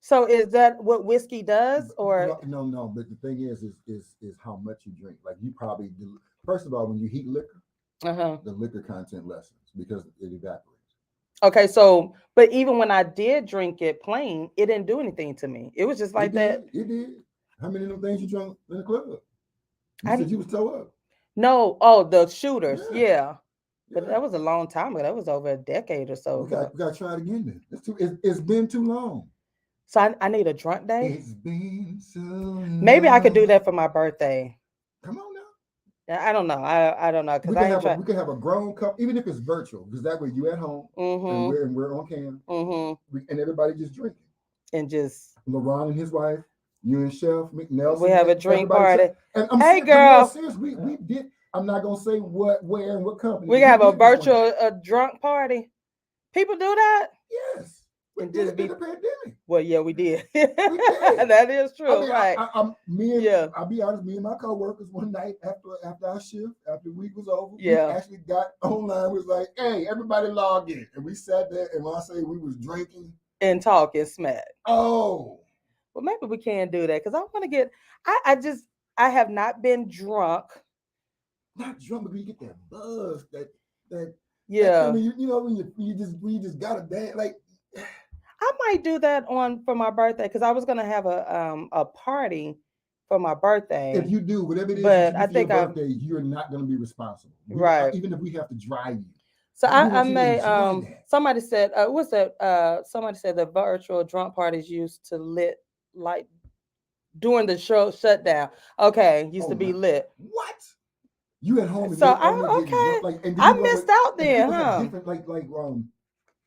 So is that what whiskey does, or no? But the thing is how much you drink. Like you probably do. First of all, when you heat liquor, the liquor content lessens because it evaporates. Okay, so but even when I did drink it plain, it didn't do anything to me. It was just like that. It did. How many of them things you drank in the club? You said you was toe up. No, the shooters, yeah. But that was a long time ago. That was over a decade or so ago. We got to try it again then. It's been too long. So I need a drunk day. It's been so long. Maybe I could do that for my birthday. Come on now. I don't know. I don't know, because we can have a grown couple, even if it's virtual, because that way you at home and we're on cam, and everybody just drinking and just LeBron and his wife, you and Chef Nelson. We have a drink party. And hey, girl, serious. We did. I'm not gonna say what, where, and what company. We have a virtual drunk party. People do that. Yes. And just be the pandemic. Well, yeah, we did. That is true, right? I'll be honest. Me and my coworkers one night after our shift, after the week was over, we actually got online. Was like, "Hey, everybody log in," and we sat there. And when I say we was drinking and talking smack, well, maybe we can do that because I want to get. I have not been drunk. Not drunk, but you get that buzz, that. Yeah. I mean, when you just got to dance like. I might do that for my birthday because I was gonna have a party for my birthday. If you do whatever it is, but I think your birthday, you're not gonna be responsible, right? Even if we have to drive you. So I may. Somebody said, what's that? Somebody said the virtual drunk parties used to lit like during the show shutdown. Okay, used to be lit. What? You at home and So they on there getting okay, drunk, like, and then I you know missed what? out And then, people had huh? different,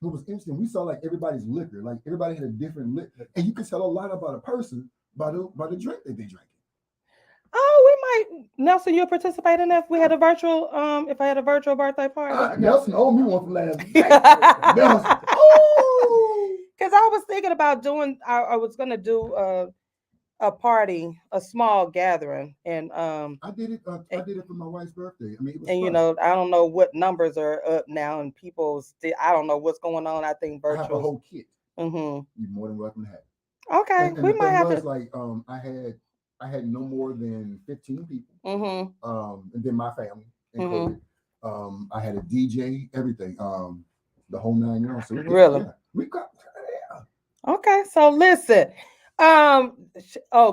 what was interesting, we saw like everybody's liquor, like everybody had a different liquor, and you could tell a lot about a person by the drink that they drank. Oh, we might, Nelson. You'll participate in that if we had a virtual if I had a virtual birthday party. Nelson owed me one from last night. Nelson, oh, Because I was thinking about doing. I was gonna do a party, a small gathering, and I did it. I did it for my wife's birthday. I mean, it was and you fun. know, I don't know what numbers are up now, and people still, I don't know what's going on. I think I have a virtual. whole kit. Mm-hmm. You're more than welcome to have it. Okay, And we the might thing have was to. like, I had no more than 15 people. Mm-hmm. And then my family Mm-hmm. included. I had a DJ, everything. The whole 9 yards. So Really? yeah, we got yeah. Okay, so listen. Oh,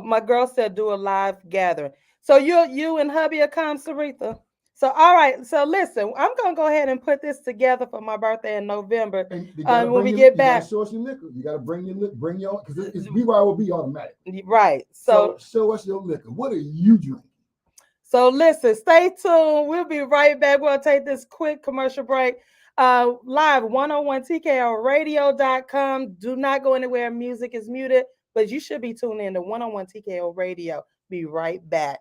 my girl said do a live gathering. So you and hubby will come, Saritha. So all right. So listen, I'm gonna go ahead and put this together for my birthday in November. And you gotta When bring we your, get you gotta back, show us your liquor. You gotta bring your because it's BYOB automatic. right? So show us your liquor. What are you drinking? So listen, stay tuned. We'll be right back. We'll take this quick commercial break. Live 101tkoradio.com. Do not go anywhere. Music is muted, but you should be tuned in to 101 TKO Radio. Be right back.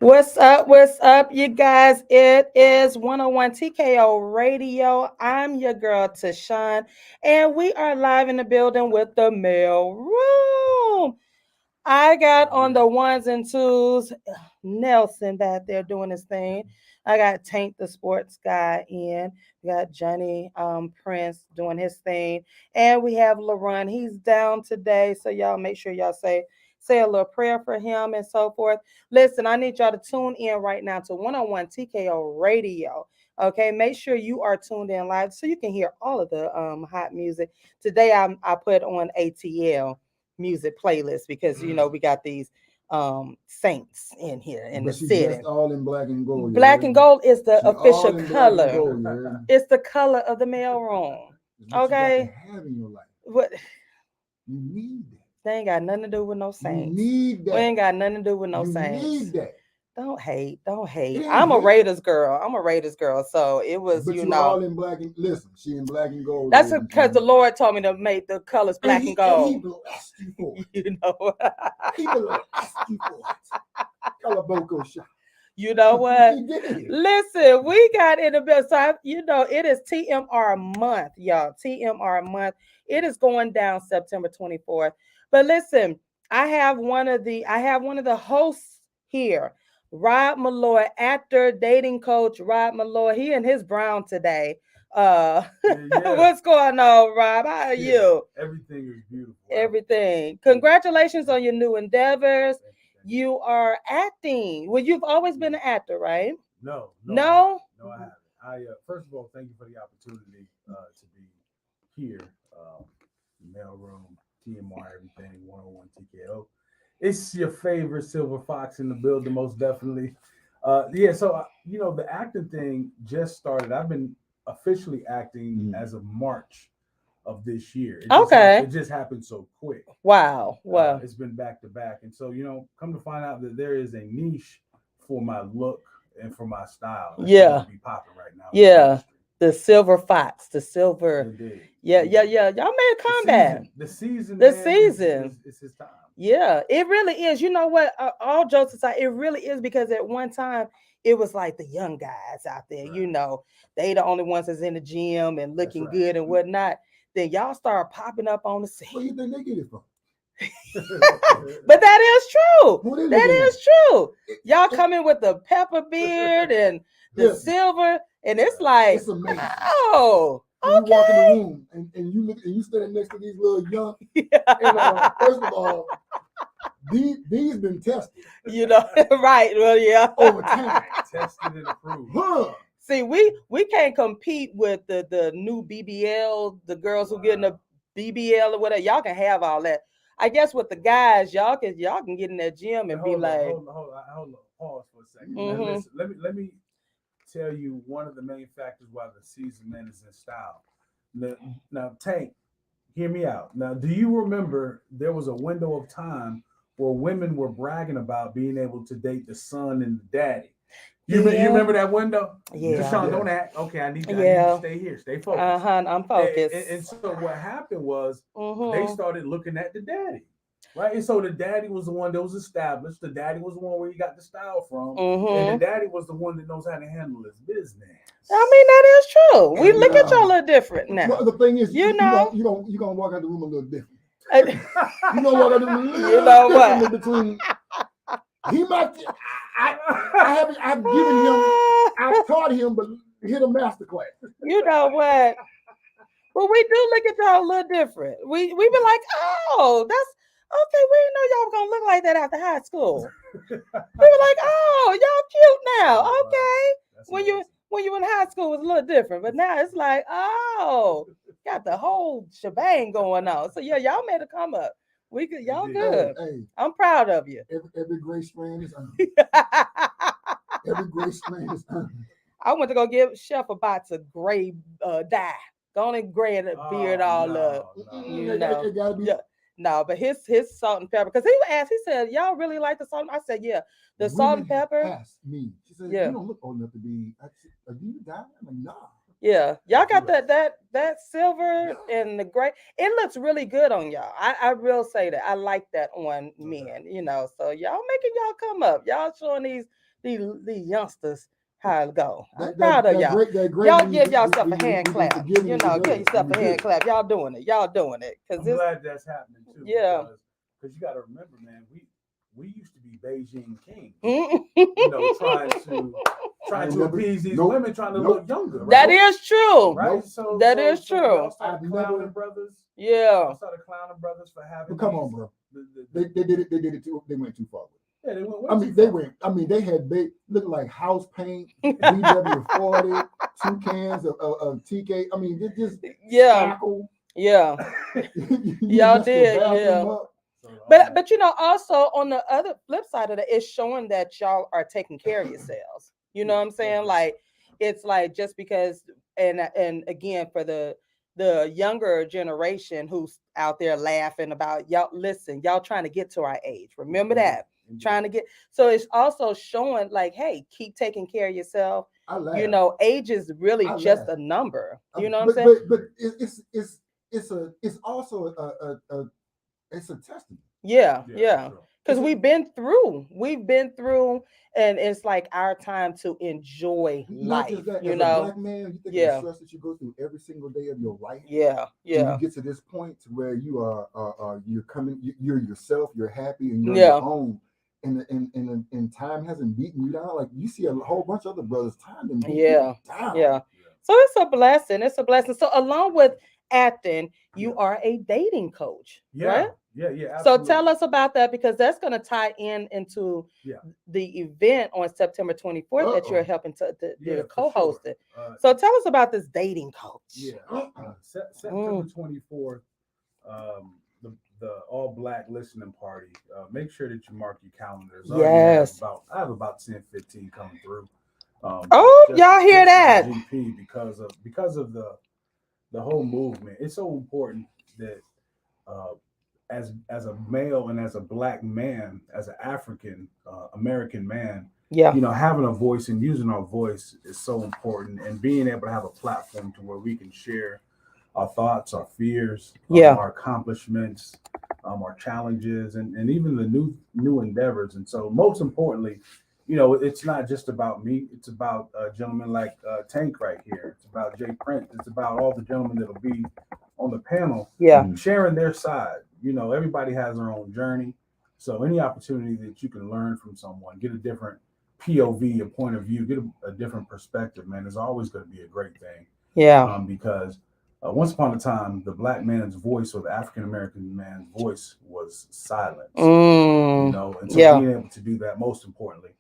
What's up, you guys? It is 101 TKO Radio. I'm your girl, TaShon, and we are live in the building with the mail room. I got on the ones and twos, Nelson back there doing his thing. I got Tank the sports guy in. We got Johnny Prince doing his thing. And we have LaRon. He's down today. So y'all make sure y'all say a little prayer for him and so forth. Listen, I need y'all to tune in right now to 101 TKO Radio. Okay, make sure you are tuned in live so you can hear all of the hot music. Today I put on ATL music playlist because we got these saints in here in But the she city. dressed all in black and gold. Black and gold is the official color. Gold, it's the color of the mail room. Okay. You have in your life. What? You need that. They ain't got nothing to do with no saints. You need that. We ain't got nothing to do with no saints. You need that. Don't hate. I'm a Raiders girl. So it was, but you all in black and listen. She in black and gold. That's because the Lord told me to make the colors black and gold. He blessed you for it. You know. He blessed you for it. Color Boko shot. You know what? Listen, we got in the best time. It is TMR month, y'all. TMR month. It is going down September 24th. But listen, I have one of the hosts here, Rob Malloy, actor, dating coach, Rob Malloy. He in his brown today. What's going on, Rob? How are you? Everything is beautiful. Everything. Congratulations on your new endeavors. You are acting. Well, you've always been an actor, right? No, No, I haven't. First of all, thank you for the opportunity to be here. Mailroom, TMR, everything, 101 TKO. It's your favorite silver fox in the building, most definitely. So the acting thing just started. I've been officially acting as of March of this year. It just happened so quick. Wow. It's been back to back. And so, come to find out that there is a niche for my look and for my style. Yeah. Be popping right now. Yeah. The silver fox, the silver. Indeed. Yeah. Y'all made a comeback. The season. It's his time. Yeah, it really is. You know what? All jokes aside, it really is because at one time it was like the young guys out there, right. They the only ones that's in the gym and looking good and whatnot. Then y'all start popping up on the scene. Where you think they get it from? But that is true. That is true. Y'all come in with the pepper beard and the silver, and it's like, it's amazing. Oh, okay. You walk in the room and you look and you standing next to these little young. And first of all, these been tested. Right? Well, yeah. Over time, tested and approved. See, we can't compete with the new BBL, the girls who get in the BBL or whatever. Y'all can have all that. I guess with the guys, y'all can get in that gym and be like, hold on, pause for a second. Mm-hmm. Now, listen, let me tell you one of the main factors why the season man is in style. Now, Tank, hear me out. Now, do you remember there was a window of time where women were bragging about being able to date the son and the daddy? You remember that window? Yeah. TaShon, don't act. Okay, I need to stay here. Stay focused. I'm focused. And so what happened was they started looking at the daddy. Right, and so the daddy was the one that was established. The daddy was the one where he got the style from, and the daddy was the one that knows how to handle his business. I mean, that is true. We look at y'all a little different now. Well, the thing is, you're gonna walk out the room a little different. You're gonna walk out the room a little different between. He might. I've given him. I've taught him, but hit a master class. You know what? Well, we do look at y'all a little different. We be like, oh, that's. Okay, we didn't know y'all were gonna look like that after high school. We were like, oh, y'all cute now. Okay. When you in high school, it was a little different, but now it's like, oh, got the whole shebang going on. So yeah, y'all made a come up. Y'all good. Hey, I'm proud of you. Every gray strand is earned. Every gray strand is earned. I went to go give Chef a box of gray dye. Go on and gray the beard all up. It gotta be. Yeah. No, but his salt and pepper, because he said, y'all really like the salt? I said, yeah, the salt and pepper. Asked me. She said, you don't look old enough to be. Do you die? I'm like, nah. Yeah, y'all got that silver and the gray. It looks really good on y'all. I will say that. I like that on men, So y'all making y'all come up. Y'all showing these youngsters how it go. I'm That- proud of that y'all. great- that great Y'all when you give get- yourself when a hand you clap. forgive You and know, you give do it. yourself You a hand do. clap. Y'all doing it. Y'all doing it. I'm Cause this, glad that's happening too. Yeah. Because you got to remember, man, we used to be Beijing kings. Mm. You know, trying to appease these Nope. women, trying to Nope. look younger. Right? That is true. right. Nope. So That so, is so true. Y'all started I've clowning never- brothers. Yeah. Y'all started clowning brothers for having. But come these- on, bro. the- They did it. They did it too. They went too far. yeah, they went. way I too mean, they far. went. I mean, they had looked like house paint, VW40, 2 cans of TK. I mean, it just Yeah. sparkle. Yeah. You Y'all messed the did, bathroom yeah. up. So, But you know, also on the other flip side of that, it's showing that y'all are taking care of yourselves. You know what I'm saying? Like it's like just because and again for the younger generation who's out there laughing about y'all, listen, y'all trying to get to our age. Remember that. Trying to get so it's also showing like, hey, keep taking care of yourself. I laugh. You know, age is really I just laugh. a number. You know what but, I'm saying? But it's also it's a testament. Yeah. for Yeah. sure. Because we've been through, and it's like our time to enjoy Not life. just that, You as a know, black man, you think Yeah. of the stress that you go through every single day of your life. yeah, And yeah, you get to this point to where you are you're coming, you're yourself, you're happy, and you're Yeah. on your own. And time hasn't beaten you down. Like you see a whole bunch of other brothers, time done beat Yeah. you down. yeah. So it's a blessing. It's a blessing. So along with acting, you are a dating coach, Yeah, right? yeah. So Absolutely. tell us about that because that's going to tie into Yeah. the event on September 24th that you're helping to Yeah, you're for sure. co-hosting. So tell us about this dating coach. Yeah, September 24th, the all black listening party. Make sure that you mark your calendars. I already Yes. I have about 10, 15 coming through. Oh, y'all hear just that? as a GP because of the whole movement. It's so important that as a male and as a black man, as an African American man, Yeah. you know, having a voice and using our voice is so important, and being able to have a platform to where we can share our thoughts, our fears, Yeah. our accomplishments, our challenges, and even the new endeavors. And so, most importantly, you know, it's not just about me. It's about gentlemen like Tank right here. It's about Jay Prince. It's about all the gentlemen that'll be on the panel, Yeah. sharing their side. You know, everybody has their own journey. So any opportunity that you can learn from someone, get a different POV, a point of view, get a different perspective, man, is always going to be a great thing. Yeah. Because once upon a time, the black man's voice or the African American man's voice was silenced. You know, and so being able to do that, most importantly.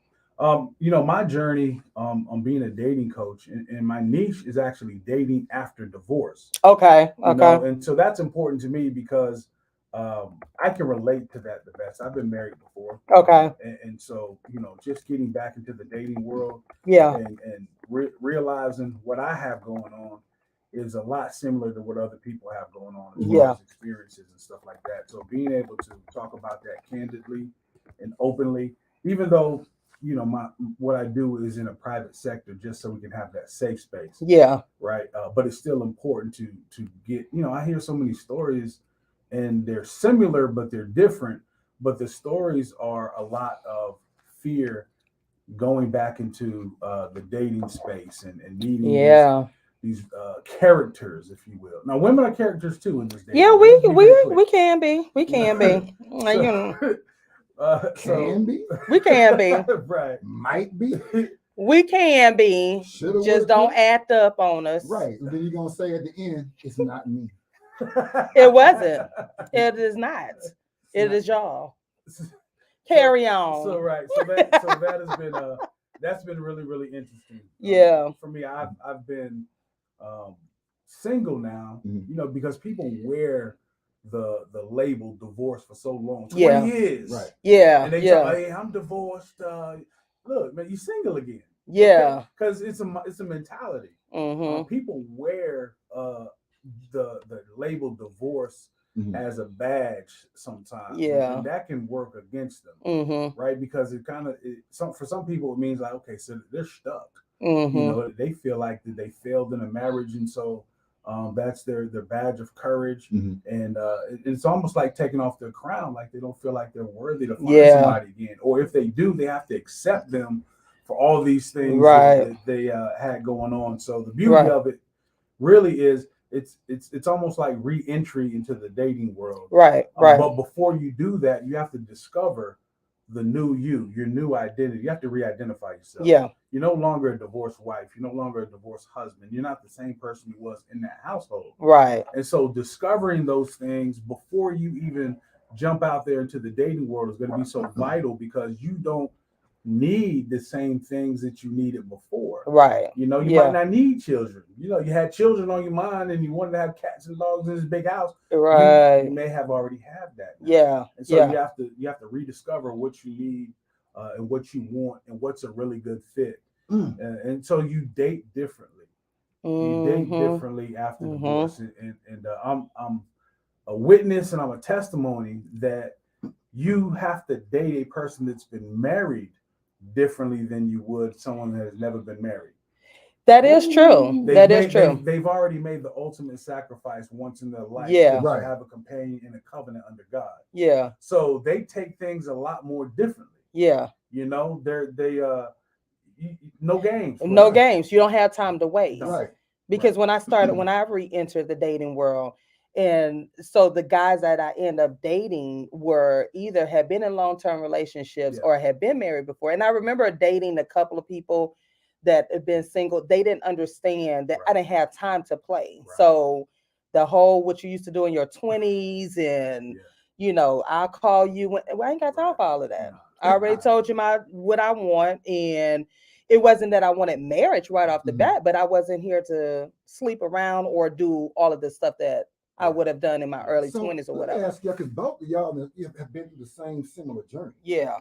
You know, my journey on being a dating coach, and my niche is actually dating after divorce. Okay. You know, and so that's important to me because I can relate to that the best. I've been married before. Okay. And so, you know, just getting back into the dating world Yeah. and realizing what I have going on is a lot similar to what other people have going on as far as experiences and stuff like that. So being able to talk about that candidly and openly, even though, you know, what I do is in a private sector, just so we can have that safe space. Yeah. Right. But it's still important to get, you know, I hear so many stories and they're similar, but they're different. But the stories are a lot of fear going back into the dating space and meeting these characters, if you will. Now, women are characters too in this dating. Yeah, we can be. We can be. You know. Can be. We can be. Right. Might be. We can be. Shoulda, just don't act up on us. Right. And then you're gonna say at the end, it's not me. It wasn't. It is not. It is y'all. Carry on. So right. So that has been that's been really, really interesting. Yeah. For me, I've been single now, you know, because people wear the label divorce for so long. 20 years. Right. Yeah. And they tell, hey, I'm divorced. Look, man, you're single again. Yeah. Because it's a mentality. People wear the label divorce as a badge sometimes. Yeah. And that can work against them. Right? Because it kind of for some people it means like, okay, so they're stuck. You know, they feel like that they failed in a marriage, and so that's their badge of courage. And it's almost like taking off their crown, like they don't feel like they're worthy to find somebody again. Or if they do, they have to accept them for all these things Right. that they had going on. So the beauty of it really is it's almost like re-entry into the dating world. Right. But before you do that, you have to discover the new you, your new identity. You have to re-identify yourself. Yeah. You're no longer a divorced wife. You're no longer a divorced husband. You're not the same person you was in that household. Right. And so discovering those things before you even jump out there into the dating world is going to be so vital, because you don't need the same things that you needed before. Right. You know, you might not need children. You know, you had children on your mind and you wanted to have cats and dogs in this big house. Right. You may have already had that now. Yeah. And so you have to rediscover what you need and what you want and what's a really good fit. And so you date differently. You date differently after divorce. And I'm a witness and I'm a testimony that you have to date a person that's been married differently than you would someone that has never been married. That is true. They've already made the ultimate sacrifice once in their life Yeah. to have a companion in a covenant under God. Yeah. So they take things a lot more differently. Yeah. You know, no games. No games. You don't have time to waste. Right. Because when I re-entered the dating world, and so the guys that I end up dating were either had been in long-term relationships or had been married before. And I remember dating a couple of people that had been single. They didn't understand that I didn't have time to play. Right. So the whole what you used to do in your 20s and you know, I'll call you when I ain't got time for all of that. I already told you what I want, and it wasn't that I wanted marriage right off the bat, but I wasn't here to sleep around or do all of the stuff that I would have done in my early 20s or whatever. Let me ask you, because both of y'all have been through the same similar journey. Yeah.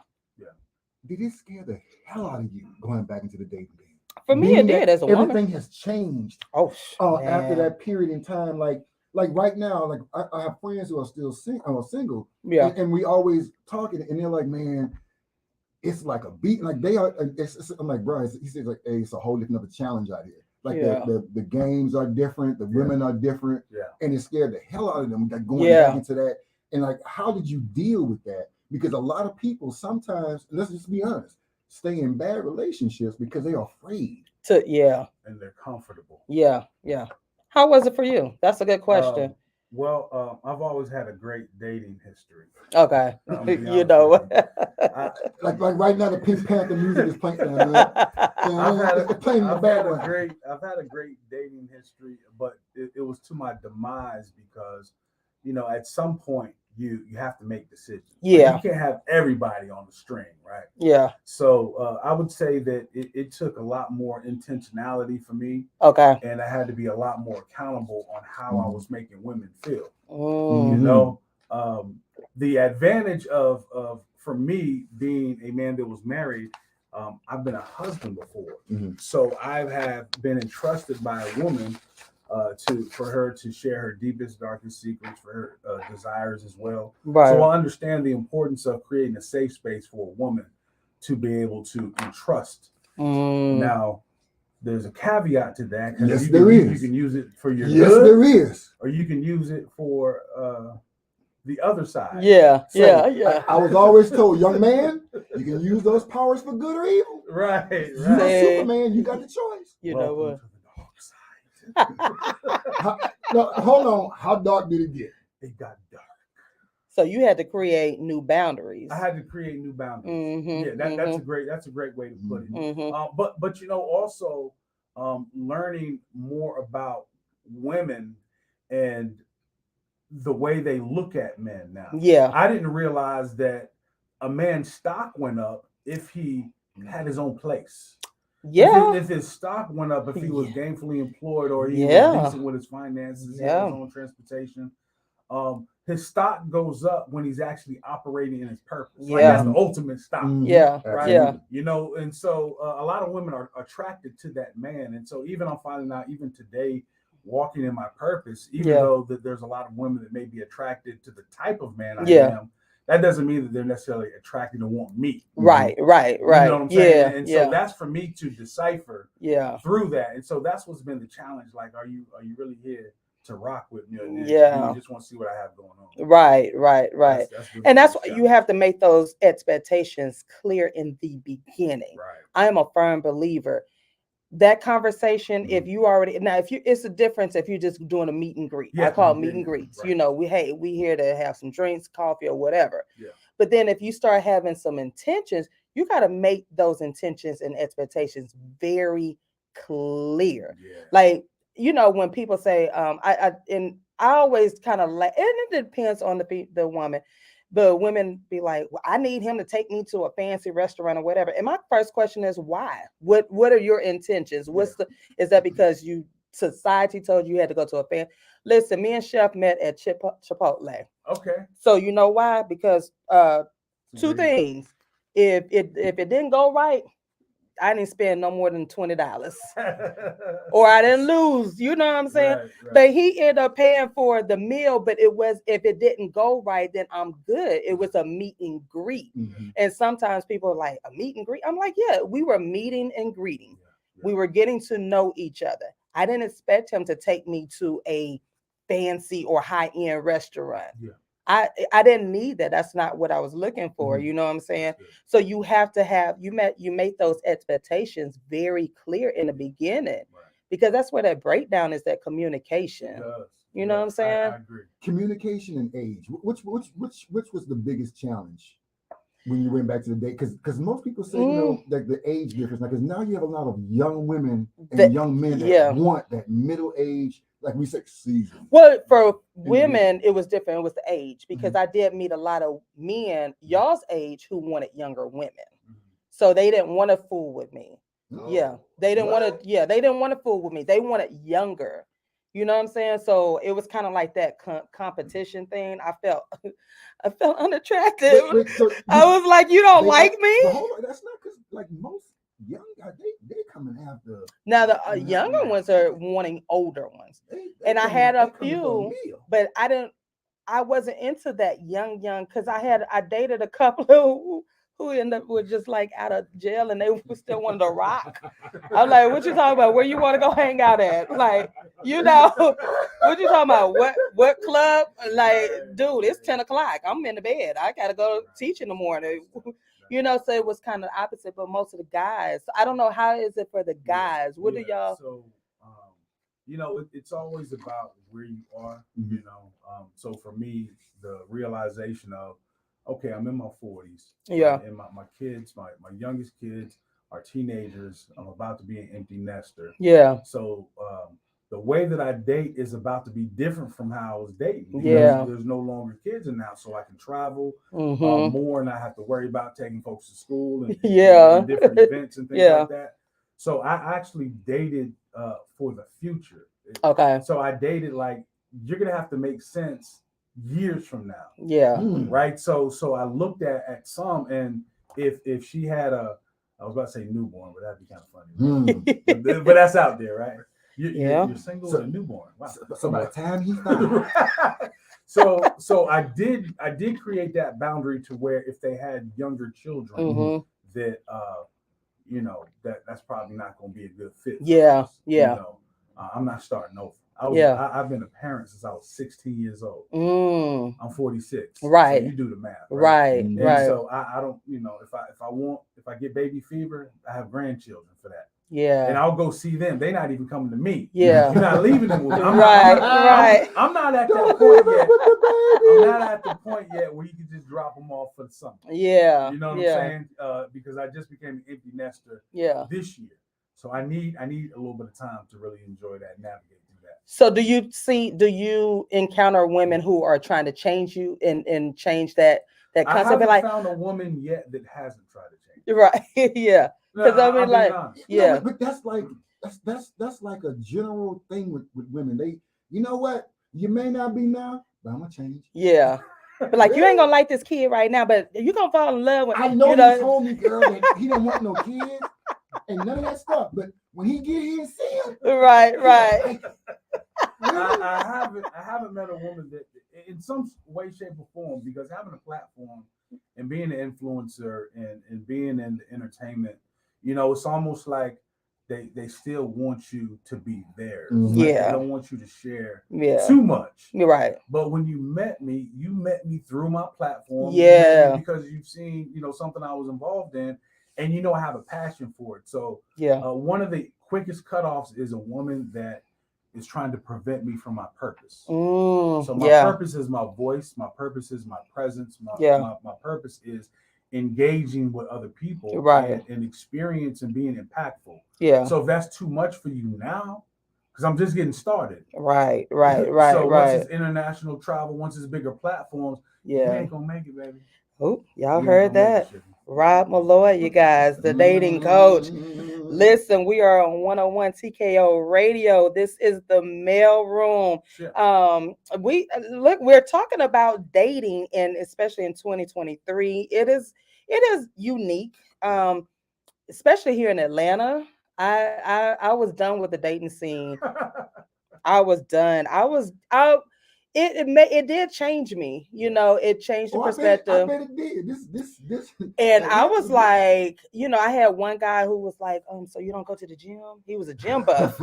Did it scare the hell out of you going back into the dating game? For me, it did as a woman. Everything has changed. After that period in time, like right now, like I have friends who are still single. Yeah. And we always talking, and they're like, man, it's like a beat. Like they are. I'm like, bro. He says like, hey, it's a whole different challenge out here. Like the games are different, the women are different, and it scared the hell out of them. Like going back into that, and like, how did you deal with that? Because a lot of people sometimes, let's just be honest, stay in bad relationships because they are afraid. And they're comfortable. Yeah. How was it for you? That's a good question. I've always had a great dating history. Okay. You know. like right now, the Pink Panther music is playing. I've had a great dating history, but it was to my demise because, you know, at some point you have to make decisions. Yeah. Like, you can't have everybody on the string, right? Yeah. So I would say that it took a lot more intentionality for me. Okay. And I had to be a lot more accountable on how I was making women feel. Mm-hmm. You know, the advantage of for me being a man that was married, I've been a husband before. Mm-hmm. So I have been entrusted by a woman for her to share her deepest, darkest secrets, for her desires as well. Right. So I understand the importance of creating a safe space for a woman to be able to entrust. Now, there's a caveat to that. Yes, there is. You can use it for your good. There is. Or you can use it for the other side. Yeah. I was always told, young man, you can use those powers for good or evil. Right. You're Superman. You got the choice. You know what? No, hold on. How dark did it get? It got dark. So you had to create new boundaries. I had to create new boundaries. Mm-hmm, that's a great way to put it. Mm-hmm. But you know, also learning more about women and the way they look at men now. Yeah. I didn't realize that a man's stock went up if he had his own place. Yeah. If his stock went up, if he was gainfully employed or he was decent with his finances, he had his own transportation, his stock goes up when he's actually operating in his purpose. Yeah. Like that's the ultimate stock. Yeah. Right. Yeah. You know, and so a lot of women are attracted to that man. And so even I'm finding out even today, walking in my purpose, even though that there's a lot of women that may be attracted to the type of man I am, that doesn't mean that they're necessarily attracted to want me. Right. You know what I'm saying? Yeah. And so that's for me to decipher through that. And so that's what's been the challenge. Like, are you really here to rock with me. And Yeah. you just want to see what I have going on. Right. That's really And that's the why you have to make those expectations clear in the beginning. Right. I am a firm believer. That conversation, if you already it's a difference if you're just doing a meet and greet. I call it meet and greets. Right. You know, we here to have some drinks, coffee, or whatever. Yeah. But then if you start having some intentions, you got to make those intentions and expectations very clear. Yeah. Like, you know, when people say, I always kind of like, and it depends on the woman. But women be like, well, I need him to take me to a fancy restaurant or whatever. And my first question is, why? What are your intentions? Is that because society told you had to go to a fan? Listen, me and Chef met at Chipotle. Okay. So you know why? Because two things. If it didn't go right, I didn't spend no more than $20. Or I didn't lose, you know what I'm saying? Right. But he ended up paying for the meal, but if it didn't go right, then I'm good. It was a meet and greet. And sometimes people are like, a meet and greet? I'm like, yeah, we were meeting and greeting. Yeah. We were getting to know each other. I didn't expect him to take me to a fancy or high-end restaurant. Yeah. I didn't need that. That's not what I was looking for. You know what I'm saying? So you have to have you make those expectations very clear in the beginning, because that's where that breakdown is, that communication. You know what I'm saying? I agree. Communication and age. Which was the biggest challenge when you went back to the date? Because most people say, you know, like the age difference. Because now you have a lot of young women and young men that want that middle age, like we say, season. Well, for women, it was different. It was the age, because I did meet a lot of men y'all's age who wanted younger women. So they didn't want to fool with me. They didn't want to. Yeah, they didn't want to fool with me. They wanted younger. You know what I'm saying? So it was kind of like that competition thing. I felt unattractive. I was like, you don't like me? Hold on, that's not because like most young guys, they come and have the. Now the younger ones are wanting older ones, and I had a few, but I wasn't into that young, because I dated a couple who ended up with just like out of jail, and they still wanted to rock. I'm like, what you talking about? Where you want to go hang out at? Like, you know, what you talking about? What club? Like, dude, it's 10 o'clock. I'm in the bed. I gotta go teach in the morning. You know, so it was kind of opposite, but most of the guys. I don't know, how is it for the guys? What do y'all? So, you know, it's always about where you are. You know, so for me, the realization of, okay, I'm in my 40s. And my kids, my youngest kids are teenagers. I'm about to be an empty nester. Yeah. So the way that I date is about to be different from how I was dating. There's no longer kids in the house, so I can travel more, and I have to worry about taking folks to school and different events and things like that. So I actually dated for the future. Okay. So I dated like, you're gonna have to make sense years from now. Yeah. Right. So I looked at some, and if she had I was about to say newborn, but that'd be kind of funny. Right? But that's out there, right? You're single and a newborn. Wow. So by the time he found so I did create that boundary to where if they had younger children, that you know, that's probably not going to be a good fit. You know, I'm not starting over. I've been a parent since I was 16 years old. I'm 46. Right. So you do the math. Right. Right. So I don't, you know, if I get baby fever, I have grandchildren for that. Yeah. And I'll go see them. They're not even coming to me. Yeah. You're not leaving them with me. Right. I'm not at that point yet. I'm not at the point yet where you can just drop them off for the summer. Yeah. You know what I'm saying? Because I just became an empty nester this year. So I need a little bit of time to really enjoy that, navigate through that. So do you encounter women who are trying to change you and change that concept? I haven't found a woman yet that hasn't tried to change it. Right. Yeah. Because No, I mean, like, no, but that's like that's like a general thing with women. They, you know what? You may not be now, but I'm gonna change. Yeah. But like, you ain't gonna like this kid right now, but you gonna fall in love with. I know he told me, girl, that he don't want no kids and none of that stuff. But when he get here and see him, right. I haven't met a woman that, in some way, shape, or form, because having a platform and being an influencer and being in the entertainment, you know, it's almost like they still want you to be theirs. Mhm. Like, Yeah. they don't want you to share Yeah. too much. You're right. But when you met me through my platform. Yeah. You met me because you've seen, something I was involved in, and I have a passion for it. So Yeah. one of the quickest cutoffs is a woman that is trying to prevent me from my purpose. So my Yeah. purpose is my voice. My purpose is my presence. Yeah. My purpose is engaging with other people, Right. and experience and being impactful. Yeah. So if that's too much for you now, because I'm just getting started. Right. So once it's international travel, once it's bigger platforms, you Yeah. ain't gonna make it, baby. Oh, y'all You heard ain't gonna make that. it, Shippy. Rob Malloy, you guys, the dating coach. Listen, we are on 101 TKO Radio. This is the mail room. Shit. We're talking about dating, and especially in 2023, it is unique. Especially here in Atlanta. I was done with the dating scene. I was done. It did change me. It changed the perspective. I bet it did. This. And I was like, I had one guy who was like, so you don't go to the gym? He was a gym buff.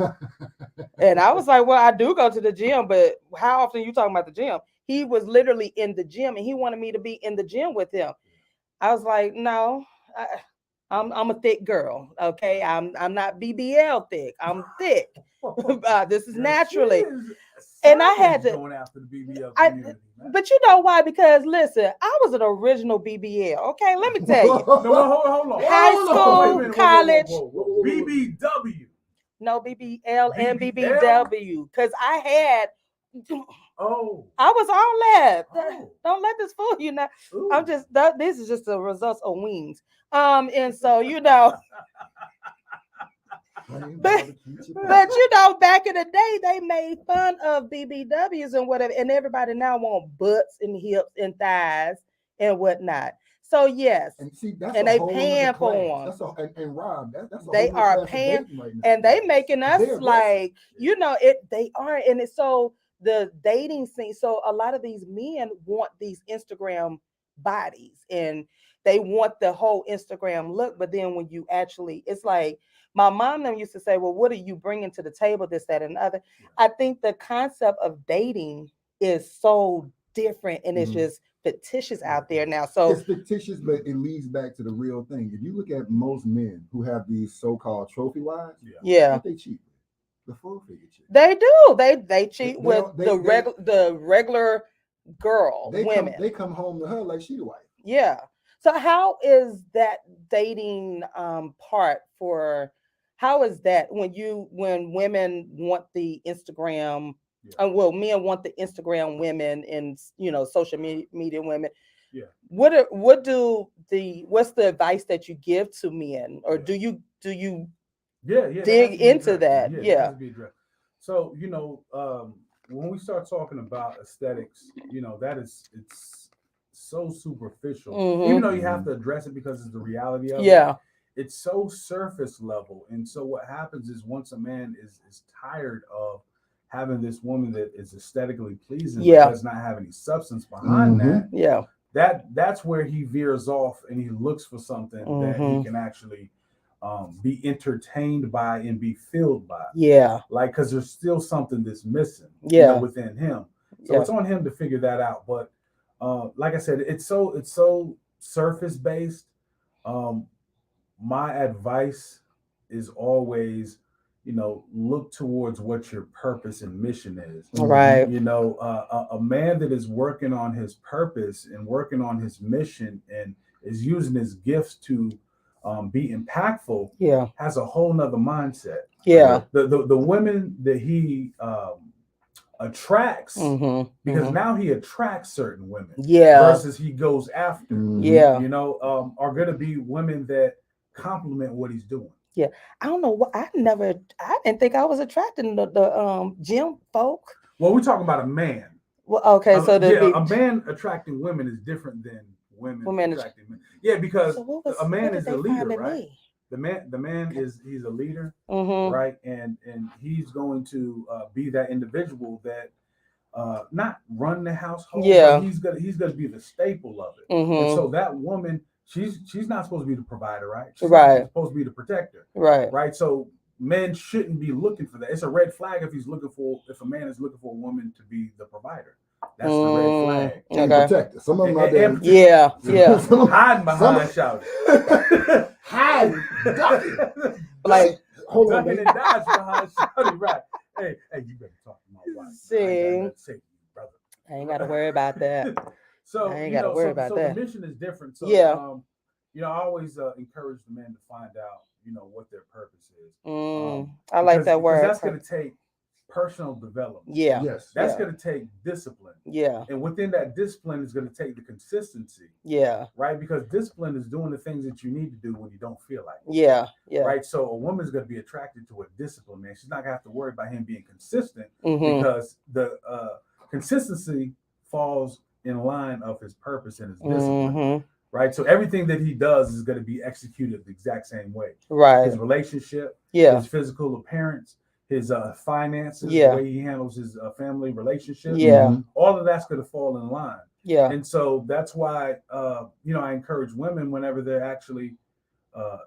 And I was like, well, I do go to the gym, but how often are you talking about the gym? He was literally in the gym, and he wanted me to be in the gym with him. I was like, no, I'm a thick girl. Okay. I'm not BBL thick. I'm thick. This is naturally. And I had to going after the BBL community. But you know why? Because listen, I was an original BBL. Okay, let me tell you. No, hold on. High school, college. BBW. No, BBL and BBW. Because I had. Oh. I was all that. Oh. Don't let this fool you now. Ooh. I'm just. This is just the results of wings. And so But back in the day, they made fun of BBWs and whatever, and everybody now want butts and hips and thighs and whatnot. So yes, and see, that's and they paying for them. And Rob, that's they are paying, right, and they making us like they are, and it's so the dating scene. So a lot of these men want these Instagram bodies, and they want the whole Instagram look, but then when you actually, it's like. My mom them used to say, well, what are you bringing to the table, this, that, and other? I think the concept of dating is so different, and it's just fictitious out there now. So it's fictitious, but it leads back to the real thing. If you look at most men who have these so-called trophy wives, what they cheat with? The full-figure chick. They do. They cheat with the regular girl, women. They come home to her like she the wife. Yeah. So how is that dating part for? How is that when women want the Instagram? Men want the Instagram women and social media women. Yeah. What's the advice that you give to men, or do you dig into that? Yeah. So when we start talking about aesthetics, it's so superficial. Even though you have to address it because it's the reality of it. It's so surface level. And so what happens is once a man is tired of having this woman that is aesthetically pleasing, but does not have any substance behind that's where he veers off and he looks for something that he can actually be entertained by and be filled by. Like, because there's still something that's missing within him. So it's on him to figure that out. But like I said, it's so surface based. My advice is always, look towards what your purpose and mission is. Right. A man that is working on his purpose and working on his mission and is using his gifts to be impactful has a whole nother mindset. The women that he attracts, because now he attracts certain women versus he goes after, are going to be women that complement what he's doing. I don't know what I didn't think I was attracting the gym folk. Well, we're talking about a man. Well, okay, so a man attracting women is different than women attracting men. Yeah, because a man is a leader, right? The man he's a leader, right? And he's going to be that individual that not run the household, but he's gonna be the staple of it. And so that woman, she's not supposed to be the provider, right? She's supposed to be the protector, right? So men shouldn't be looking for that. It's a red flag if a man is looking for a woman to be the provider. That's the red flag. And Okay. protector. Some of them out there. Yeah. Hiding behind shouting. Hiding. Ducking. Like, hold on, Ducking man. and dodge behind shouting. Right. Hey, you better talk to my wife. See. I ain't got nothing to say to you, brother. I ain't got to worry about that. So I ain't gotta worry about that. The mission is different. So Yeah. I always encourage the men to find out, what their purpose is. I like that word. Because that's going to take personal development. Yeah. Yes. That's going to take discipline. Yeah. And within that discipline is going to take the consistency. Yeah. Right? Because discipline is doing the things that you need to do when you don't feel like it. Yeah. Yeah. Right? So a woman's going to be attracted to a discipline, man. She's not going to have to worry about him being consistent because the consistency falls in line of his purpose and his discipline. Right? So everything that he does is going to be executed the exact same way. Right. His relationship, Yeah. his physical appearance, his finances, Yeah. the way he handles his family relationship. Yeah. All of that's going to fall in line. Yeah. And so that's why, I encourage women whenever they're actually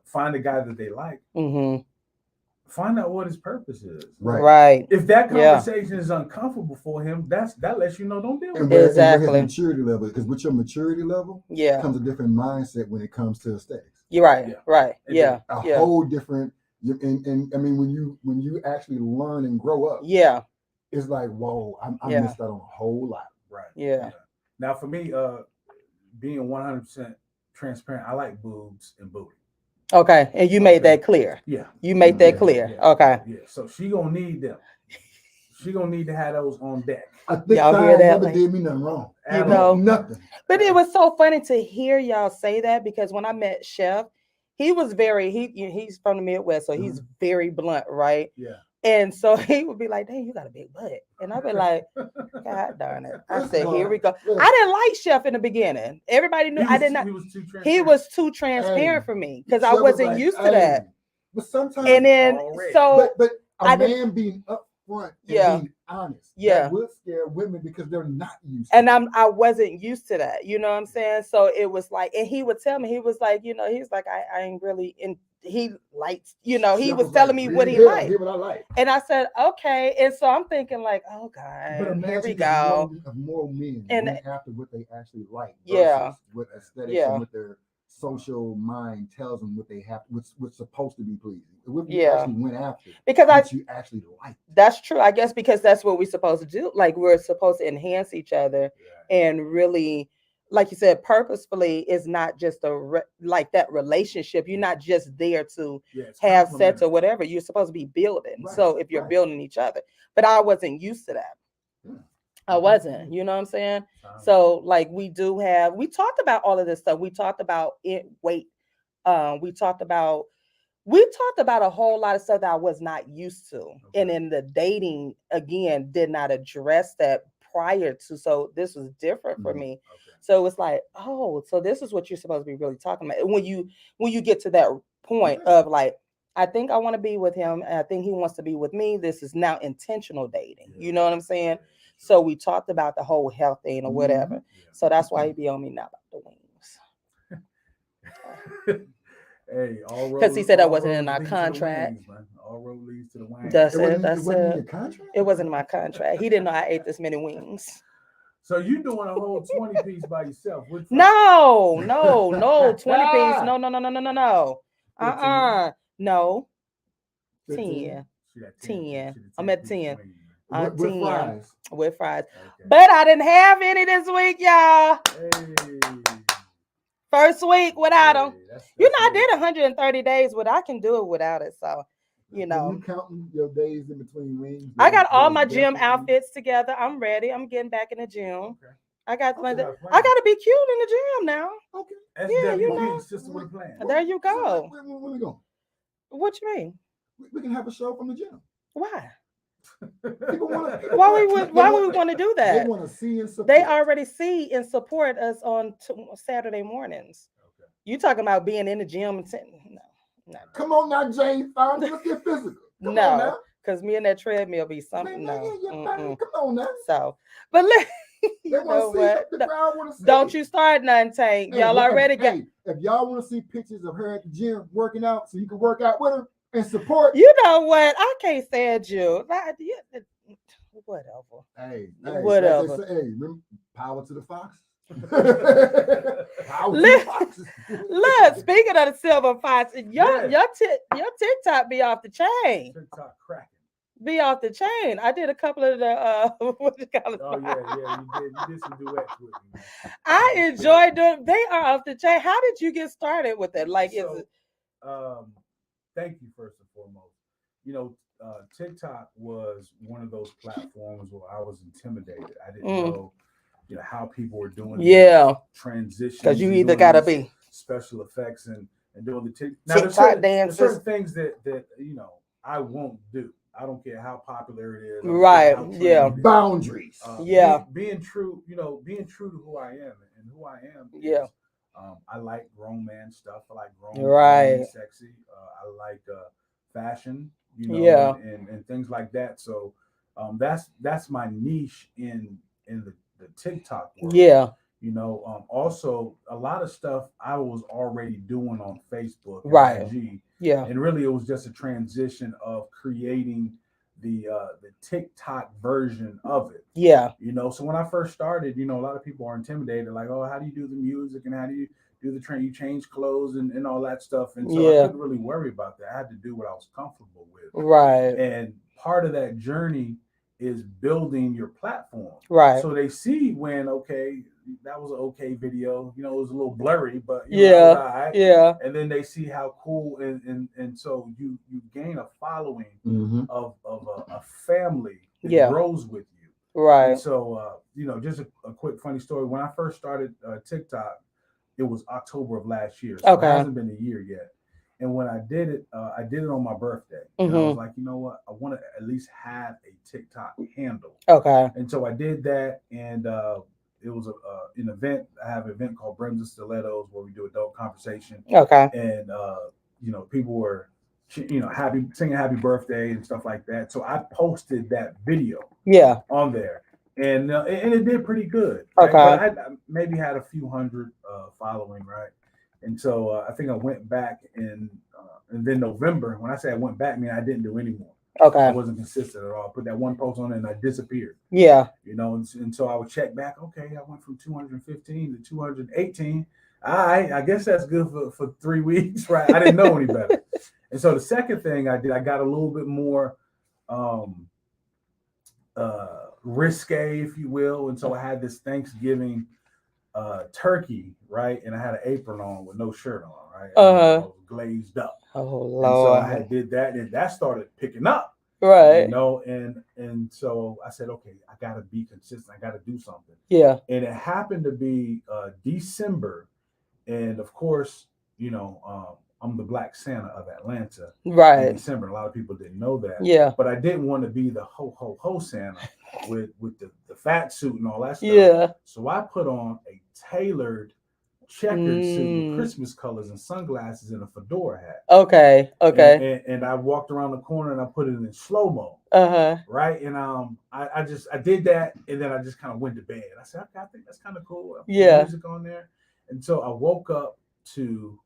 find a guy that they like, find out what his purpose is. Right. If that conversation is uncomfortable for him, that lets you know don't deal with it. Exactly. And his maturity level, because with your maturity level, comes a different mindset when it comes to aesthetics. You're right. Yeah. Right. Yeah. A whole different. And I mean, when you actually learn and grow up, it's like, whoa, I missed out on a whole lot. Right. Yeah. Now, for me, being 100% transparent, I like boobs and booty. Okay, and you made that clear. Yeah. You made that clear. Yeah. Okay. Yeah. So she gonna need them. She gonna need to have those on deck. I think y'all never did me nothing wrong. Nothing. But it was so funny to hear y'all say that, because when I met Chef, he was he's from the Midwest, so he's very blunt, right? Yeah. And so he would be like, "Dang, you got a big butt," and I'd be like, "God darn it!" I said, "Here we go." I didn't like Chef in the beginning. Everybody knew I did not. He was too transparent for me because I wasn't used to that. But sometimes, and then but a man being upfront and being honest, that would scare women because they're not used to it. And I wasn't used to that. You know what I'm saying? So it was like, and he would tell me, he was like, he was like, I ain't really in. He likes, he was telling me what he liked. Hear what I like. And I said, okay. And so I'm thinking like, oh God, here we go. More men and after what they actually like. What aesthetics and what their social mind tells them what they have, what's supposed to be pleasing. What you actually went after. Because you actually like. That's true. I guess because that's what we're supposed to do. Like we're supposed to enhance each other and really, like you said, purposefully is not just like that relationship. You're not just there to have sex or whatever. You're supposed to be building. Right, so if you're building each other, but I wasn't used to that. I wasn't, you know what I'm saying? So like we talked about all of this stuff. We talked about weight. We talked about a whole lot of stuff that I was not used to. Okay. And in the dating, again, did not address that prior to. So this was different for me. Okay. So it's like, oh, so this is what you're supposed to be really talking about. When you get to that point of like, I think I want to be with him, and I think he wants to be with me. This is now intentional dating. You know what I'm saying? So we talked about the whole health thing or whatever. Yeah. So that's why he be on me now about the wings. Hey, because he said that wasn't in our contract. All road leads to the wings. That's it. That's it. It wasn't in my contract. He didn't know I ate this many wings. So you doing a whole 20 piece by yourself? No, 20 piece. No. No. 10. 10. I'm at 10. With fries. Okay. But I didn't have any this week, y'all. Hey. First week without them. I did 130 days, but I can do it without it. So, you counting your days in between wings? I got all my gym outfits together. I'm ready. I'm getting back in the gym. Okay. I got to be cute in the gym now. Okay. SWP, Sister with a Plan. There you go. Where we going? What you mean? We can have a show from the gym. Why? Why would we want to do that? They want to see and support. They already see and support us on Saturday mornings. Okay. You talking about being in the gym? No. Come on now, Jane. Let's get physical. No, because me and that treadmill be something. Come on now. So, but you know what? Don't you start nothing, Tank. Y'all already got. If y'all want to see pictures of her at the gym working out, so you can work out with her, and support. You know what? I can't stand you. Whatever. Hey, Whatever. Hey, remember, power to the foxes. Power to the foxes. Look, speaking of the silver fox, your Yeah. TikTok be off the chain. TikTok cracking. Be off the chain. I did a couple of the what you call it? Oh yeah, you did some duets with me. Man. I enjoy doing. They are off the chain. How did you get started with it? Like, So, is it? Thank you first and foremost. You know, TikTok was one of those platforms where I was intimidated. I didn't know, how people were doing transitions. Because you either gotta be special effects and doing the TikTok. Now there's certain things that I won't do. I don't care how popular it is. Right. Yeah. Boundaries. Being true, being true to who I am, and who I am. Yeah. I like grown man stuff. I like grown right. sexy. I like fashion, and things like that. So that's my niche in the TikTok world. Yeah. Also a lot of stuff I was already doing on Facebook and Right. IG. Yeah. And really it was just a transition of creating the TikTok version of it. Yeah. So when I first started, a lot of people are intimidated, like, oh, how do you do the music and how do you do the train? You change clothes and all that stuff. And so I couldn't really worry about that. I had to do what I was comfortable with. Right. And part of that journey is building your platform. Right. So they see when, okay, that was an okay video, it was a little blurry, but yeah. Right. Yeah. And then they see how cool and so you gain a following of a family that grows with you. Right. And so just a quick funny story. When I first started TikTok, it was October of last year. So it hasn't been a year yet. And when I did it on my birthday. And I was like, you know what? I want to at least have a TikTok handle. Okay. And so I did that, and it was an event. I have an event called Brims and Stilettos where we do adult conversation. Okay. And people were happy, singing happy birthday and stuff like that. So I posted that video. Yeah. On there. And it did pretty good. Right? Okay. But I maybe had a few hundred following, right? And so I think I went back and then November. When I say I went back, I mean I didn't do any more. Okay. I wasn't consistent at all. I put that one post on and I disappeared. Yeah. And so I would check back. Okay, I went from 215 to 218. I guess that's good for 3 weeks, right? I didn't know any better. And so the second thing I did, I got a little bit more risque, if you will. And so I had this Thanksgiving turkey, right? And I had an apron on with no shirt on, right? I was glazed up. Oh, Lord. And so I did that, and that started picking up. Right. And so I said, okay, I gotta be consistent. I gotta do something. Yeah. And it happened to be December. And of course, I'm the Black Santa of Atlanta. Right. In December. A lot of people didn't know that. Yeah. But I didn't want to be the ho Santa with the fat suit and all that stuff. Yeah. So I put on a tailored checkered suit with Christmas colors and sunglasses and a fedora hat. Okay. Okay. And I walked around the corner and I put it in slow-mo. Uh-huh. Right. And I did that, and then I just kind of went to bed. I said, okay, I think that's kind of cool. I put music on there. And so I woke up to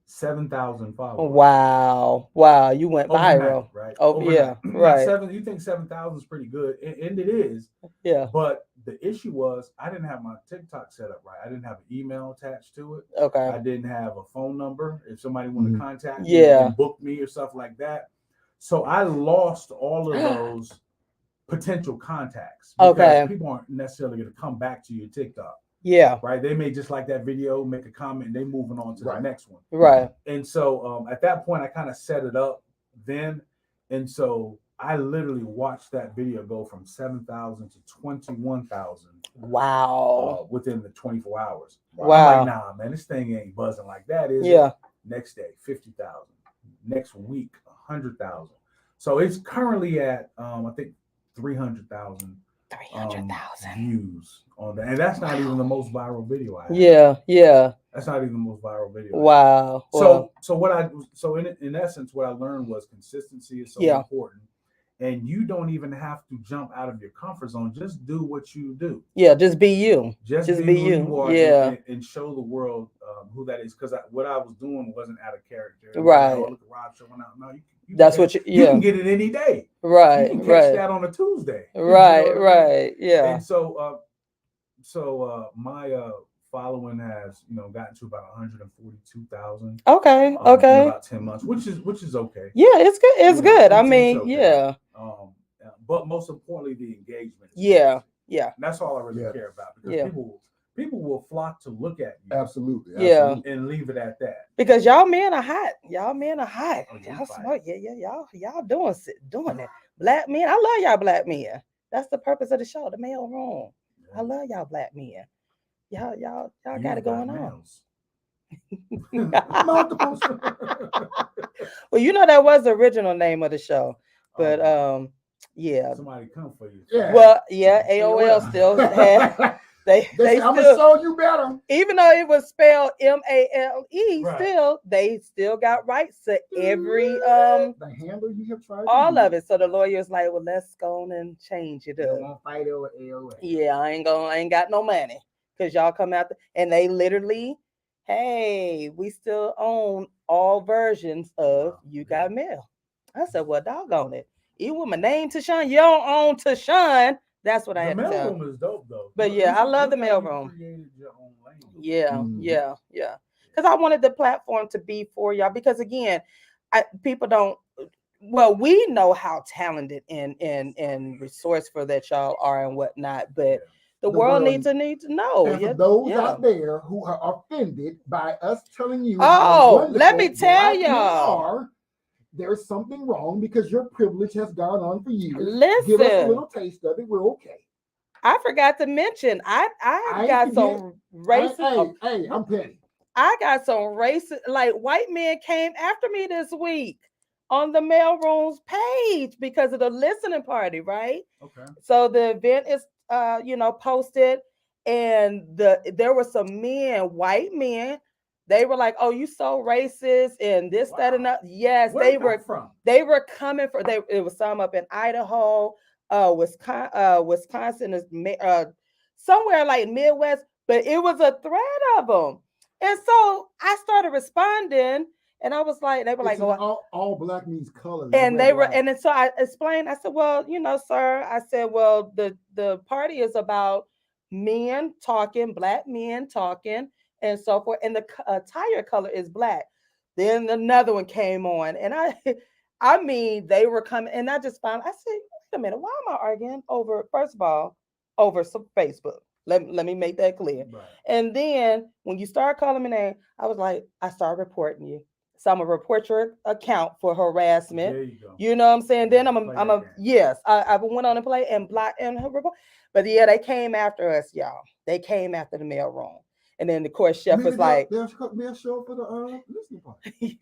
7,000 followers. Wow. You went viral. Right. Yeah. Right. You think 7,000 is pretty good, and it is. Yeah. But the issue was I didn't have my TikTok set up right. I didn't have an email attached to it. Okay. I didn't have a phone number if somebody wanted to contact me and book me or stuff like that. So I lost all of those potential contacts because people aren't necessarily going to come back to your TikTok. Yeah. Right. They may just like that video, make a comment, and they moving on to the next one. Right. And so at that point, I kind of set it up then. And so I literally watched that video go from 7,000 to 21,000. Wow. Within the 24 hours. Wow. I'm like, nah, man, this thing ain't buzzing like that, is it? Next day, 50,000. Next week, 100,000. So it's currently at, I think, 300,000. 300,000 views on that, and that's not even the most viral video I have. Yeah. That's not even the most viral video. Wow. So in essence, what I learned was consistency is so important, and you don't even have to jump out of your comfort zone. Just do what you do. Yeah, just be you. Just be who you are, and show the world who that is. Because what I was doing wasn't out of character. Right. Like, oh, look at Rob showing out. No, That's what you can get it any day. Right. You can catch that on a Tuesday. Right. You know right. Yeah. And so my following has gotten to about 142,000. Okay. In Okay. about 10 months, which is okay. Yeah, it's good. It's good. I mean, okay. yeah. But most importantly, the engagement. Yeah. Yeah. And that's all I really care about, because people will flock to look at you. Absolutely. Yeah. And leave it at that. Because y'all men are hot. Y'all men are hot. Oh, y'all smart. Yeah. Y'all doing it. Black men. I love y'all black men. That's the purpose of the show, the male room. Yeah. I love y'all black men. Y'all got it going on. Multiples. Well, that was the original name of the show. But yeah. Somebody come for you. Yeah. Well, yeah, AOL still had they I'm gonna show you better. Even though it was spelled MALE, right. they still got rights to every the handle you have tried. All of it. So the lawyer's like, well, let's go and change it up. They won't fight over AOL. Yeah, I ain't got no money. Because y'all come out and they literally, hey, we still own all versions of You Got Mail. I said, well, doggone it. Even with my name TaShon, you don't own TaShon. That's what I had to tell. The mail room is dope, though. But yeah, I love the mail room. Yeah. Because I wanted the platform to be for y'all. Because again, people don't. Well, we know how talented and resourceful that y'all are and whatnot, but the world needs to know. And for those out there who are offended by us telling you, let me tell y'all. There's something wrong because your privilege has gone on for years. Listen, give us a little taste of it. We're okay. I forgot to mention, I got some racist. Hey, I'm petty. I got some racist, like white men came after me this week on the mailroom's page because of the listening party, right? Okay. So the event is, posted, and there were some men, white men. They were like, "Oh, you so racist," and this, that, and that. Yes, where they were from. They were coming for. It was some up in Idaho, Wisconsin is somewhere like Midwest, but it was a thread of them, and so I started responding, and I was like, they were like, all black means color, and they were, and then so I explained. I said, well, sir, I said, well, the party is about men talking, black men talking, and so forth, and the attire color is black. Then another one came on, and I mean, they were coming, and I just found. I said, wait a minute, why am I arguing over? First of all, over some Facebook. Let me make that clear. Right. And then when you start calling me name, I was like, I started reporting you. So I'm gonna report your account for harassment. There you go. You know what I'm saying? Then yes, I went on and play and block and report. But yeah, they came after us, y'all. They came after the mail room. And then the court chef was like, they'll show up for the listening party.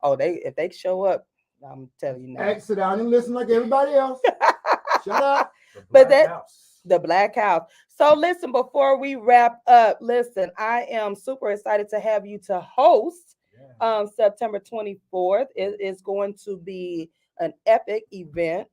Oh, if they show up, I'm telling you now. Sit down and listen like everybody else. Shut up. The Black House. So listen, before we wrap up, I am super excited to have you to host September 24th. It is going to be an epic event.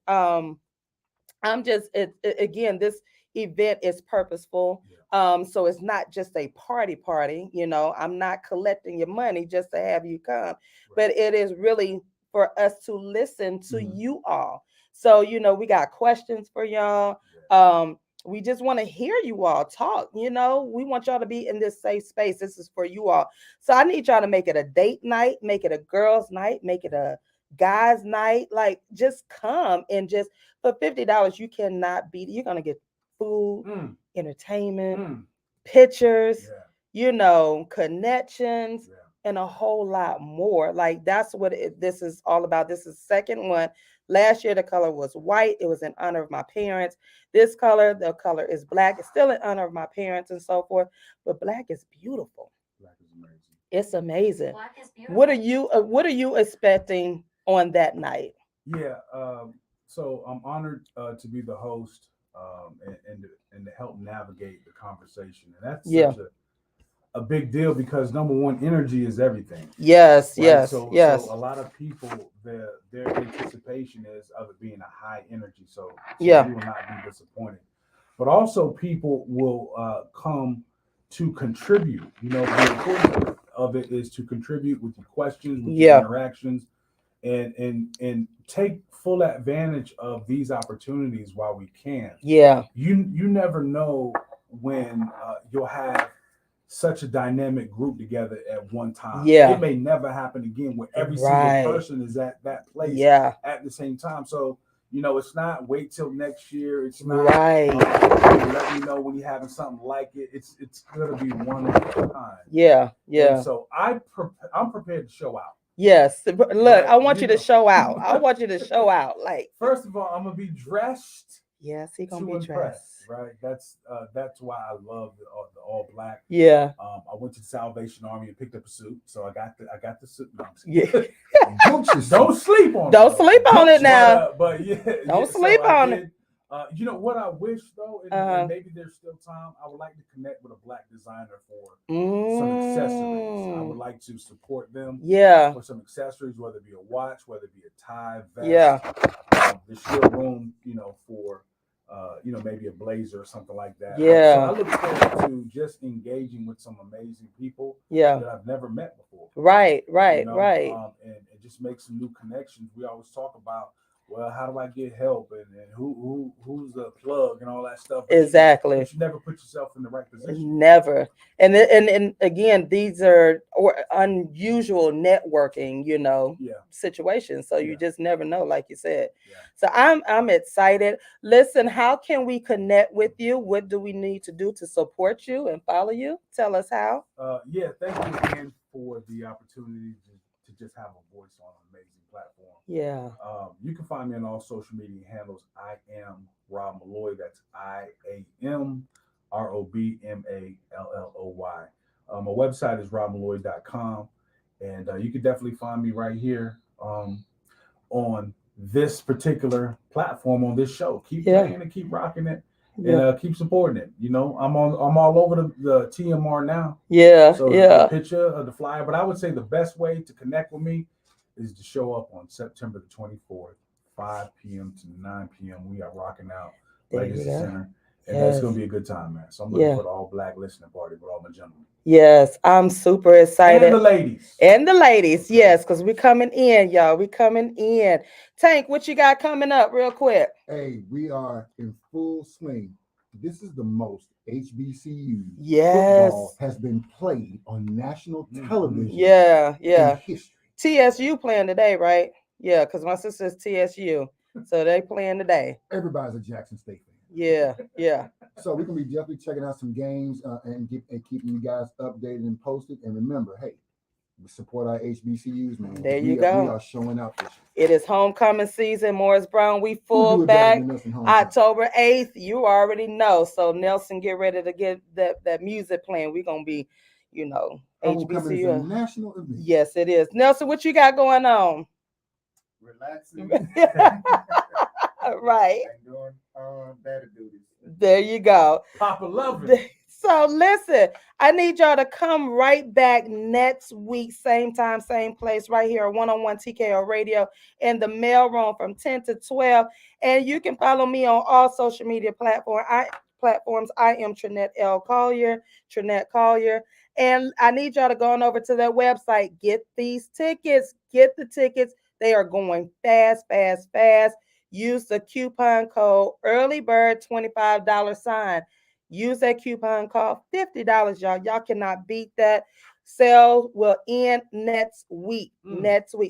Again, this event is purposeful. So it's not just a party. I'm not collecting your money just to have you come, but it is really for us to listen to you all. So, we got questions for y'all. We just want to hear you all talk. We want y'all to be in this safe space. This is for you all. So I need y'all to make it a date night, make it a girls' night, make it a guys' night. Like, just come and just for $50, you cannot beat it. You're gonna get food, entertainment, pictures, connections, and a whole lot more. Like, that's what this is all about. This is the second one. Last year, the color was white. It was in honor of my parents. This color, the color is black. It's still in honor of my parents and so forth. But black is beautiful. Black is amazing. It's amazing. Black is beautiful. What are you expecting on that night? Yeah. So I'm honored to be the host and to help navigate the conversation. And that's such a big deal because number one, energy is everything. Yes, right? yes. So a lot of people, their anticipation is of it being a high energy. So you will not be disappointed. But also people will come to contribute. The importance of it is to contribute with your questions, with your interactions, and take full advantage of these opportunities while we can. Yeah. You never know when you'll have such a dynamic group together at one time. Yeah. It may never happen again where every Right. single person is at that place Yeah. at the same time. So, it's not wait till next year. It's not Right. let me know when you're having something like it. It's gonna be one of a kind. Yeah. Yeah. And so I'm prepared to show out. Yes. Look, But, I want you to show out. I want you to show out. Like, first of all, I'm gonna be dressed. yes, he gonna to be impress, dressed. right? That's why I love the all black. Yeah. I went to the Salvation Army and picked up a suit, so I got the suit. No, Yeah. don't sleep on Don't it. sleep on it now. But yeah, Don't sleep on it. What I wish though, and maybe there's still time. I would like to connect with a black designer for some accessories. I would like to support them. Yeah. For some accessories, whether it be a watch, whether it be a tie, vest. Yeah. There's still room, for maybe a blazer or something like that. Yeah. So I look forward to just engaging with some amazing people that I've never met before. Right. Right. And just make some new connections. We always talk about, well, how do I get help and who's the plug and all that stuff. But exactly. You never put yourself in the right position. Never. And again, these are unusual networking, situations. So you just never know, like you said. Yeah. So I'm excited. Listen, how can we connect with you? What do we need to do to support you and follow you? Tell us how. Thank you again for the opportunity to just have a voice on an amazing platform. Yeah. You can find me on all social media handles. I am Rob Malloy. That's IAM ROBMALLOY. My website is robmalloy.com, and you can definitely find me right here on this particular platform on this show. Keep playing and keep rocking it. And keep supporting it. I'm all over the TMR now. Yeah. So the picture of the flyer, but I would say the best way to connect with me is to show up on September the 24th, 5 p.m. to 9 p.m. We are rocking out Legacy Center. And that's going to be a good time, man. So I'm looking for the all black listening party with all my gentlemen. Yes, I'm super excited. And the ladies. Okay. Yes, because we're coming in, y'all. We're coming in. Tank, what you got coming up real quick? Hey, we are in full swing. This is the most HBCU football has been played on national television. In history. TSU playing today, right? Yeah, because my sister's TSU. So they playing today. Everybody's a Jackson State fan. Yeah. So we're gonna be definitely checking out some games and keeping you guys updated and posted. And remember, hey, we support our HBCUs, man. There you go. We are showing out this year. It is homecoming season. Morris Brown, we full back. October 8th, you already know. So Nelson, get ready to get that music playing. We're gonna be, HBCU is a national event. Yes, it is. Nelson, what you got going on? Relaxing. Right. And doing better duties. There you go. Papa love it. So listen, I need y'all to come right back next week, same time, same place, right here on 101 TKO Radio in the mailroom from 10 to 12. And you can follow me on all social media platforms. I am Trinette L. Collier. And I need y'all to go on over to their website. Get these tickets. Get the tickets. They are going fast. Use the coupon code EARLYBIRD $25 sign. Use that coupon code $50, y'all. Y'all cannot beat that. Sale will end next week.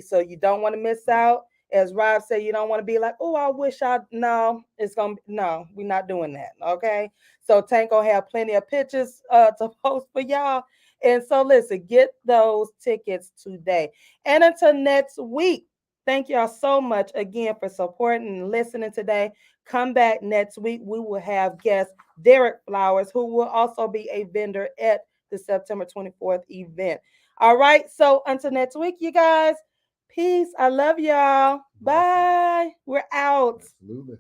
So you don't want to miss out. As Rob said, you don't want to be like, oh, I wish we're not doing that. Okay. So Tank gonna have plenty of pictures to post for y'all. And so listen, get those tickets today. And until next week, thank y'all so much again for supporting and listening today. Come back next week. We will have guest Derek Flowers, who will also be a vendor at the September 24th event. All right. So until next week, you guys, peace. I love y'all. Bye. We're out. Absolutely.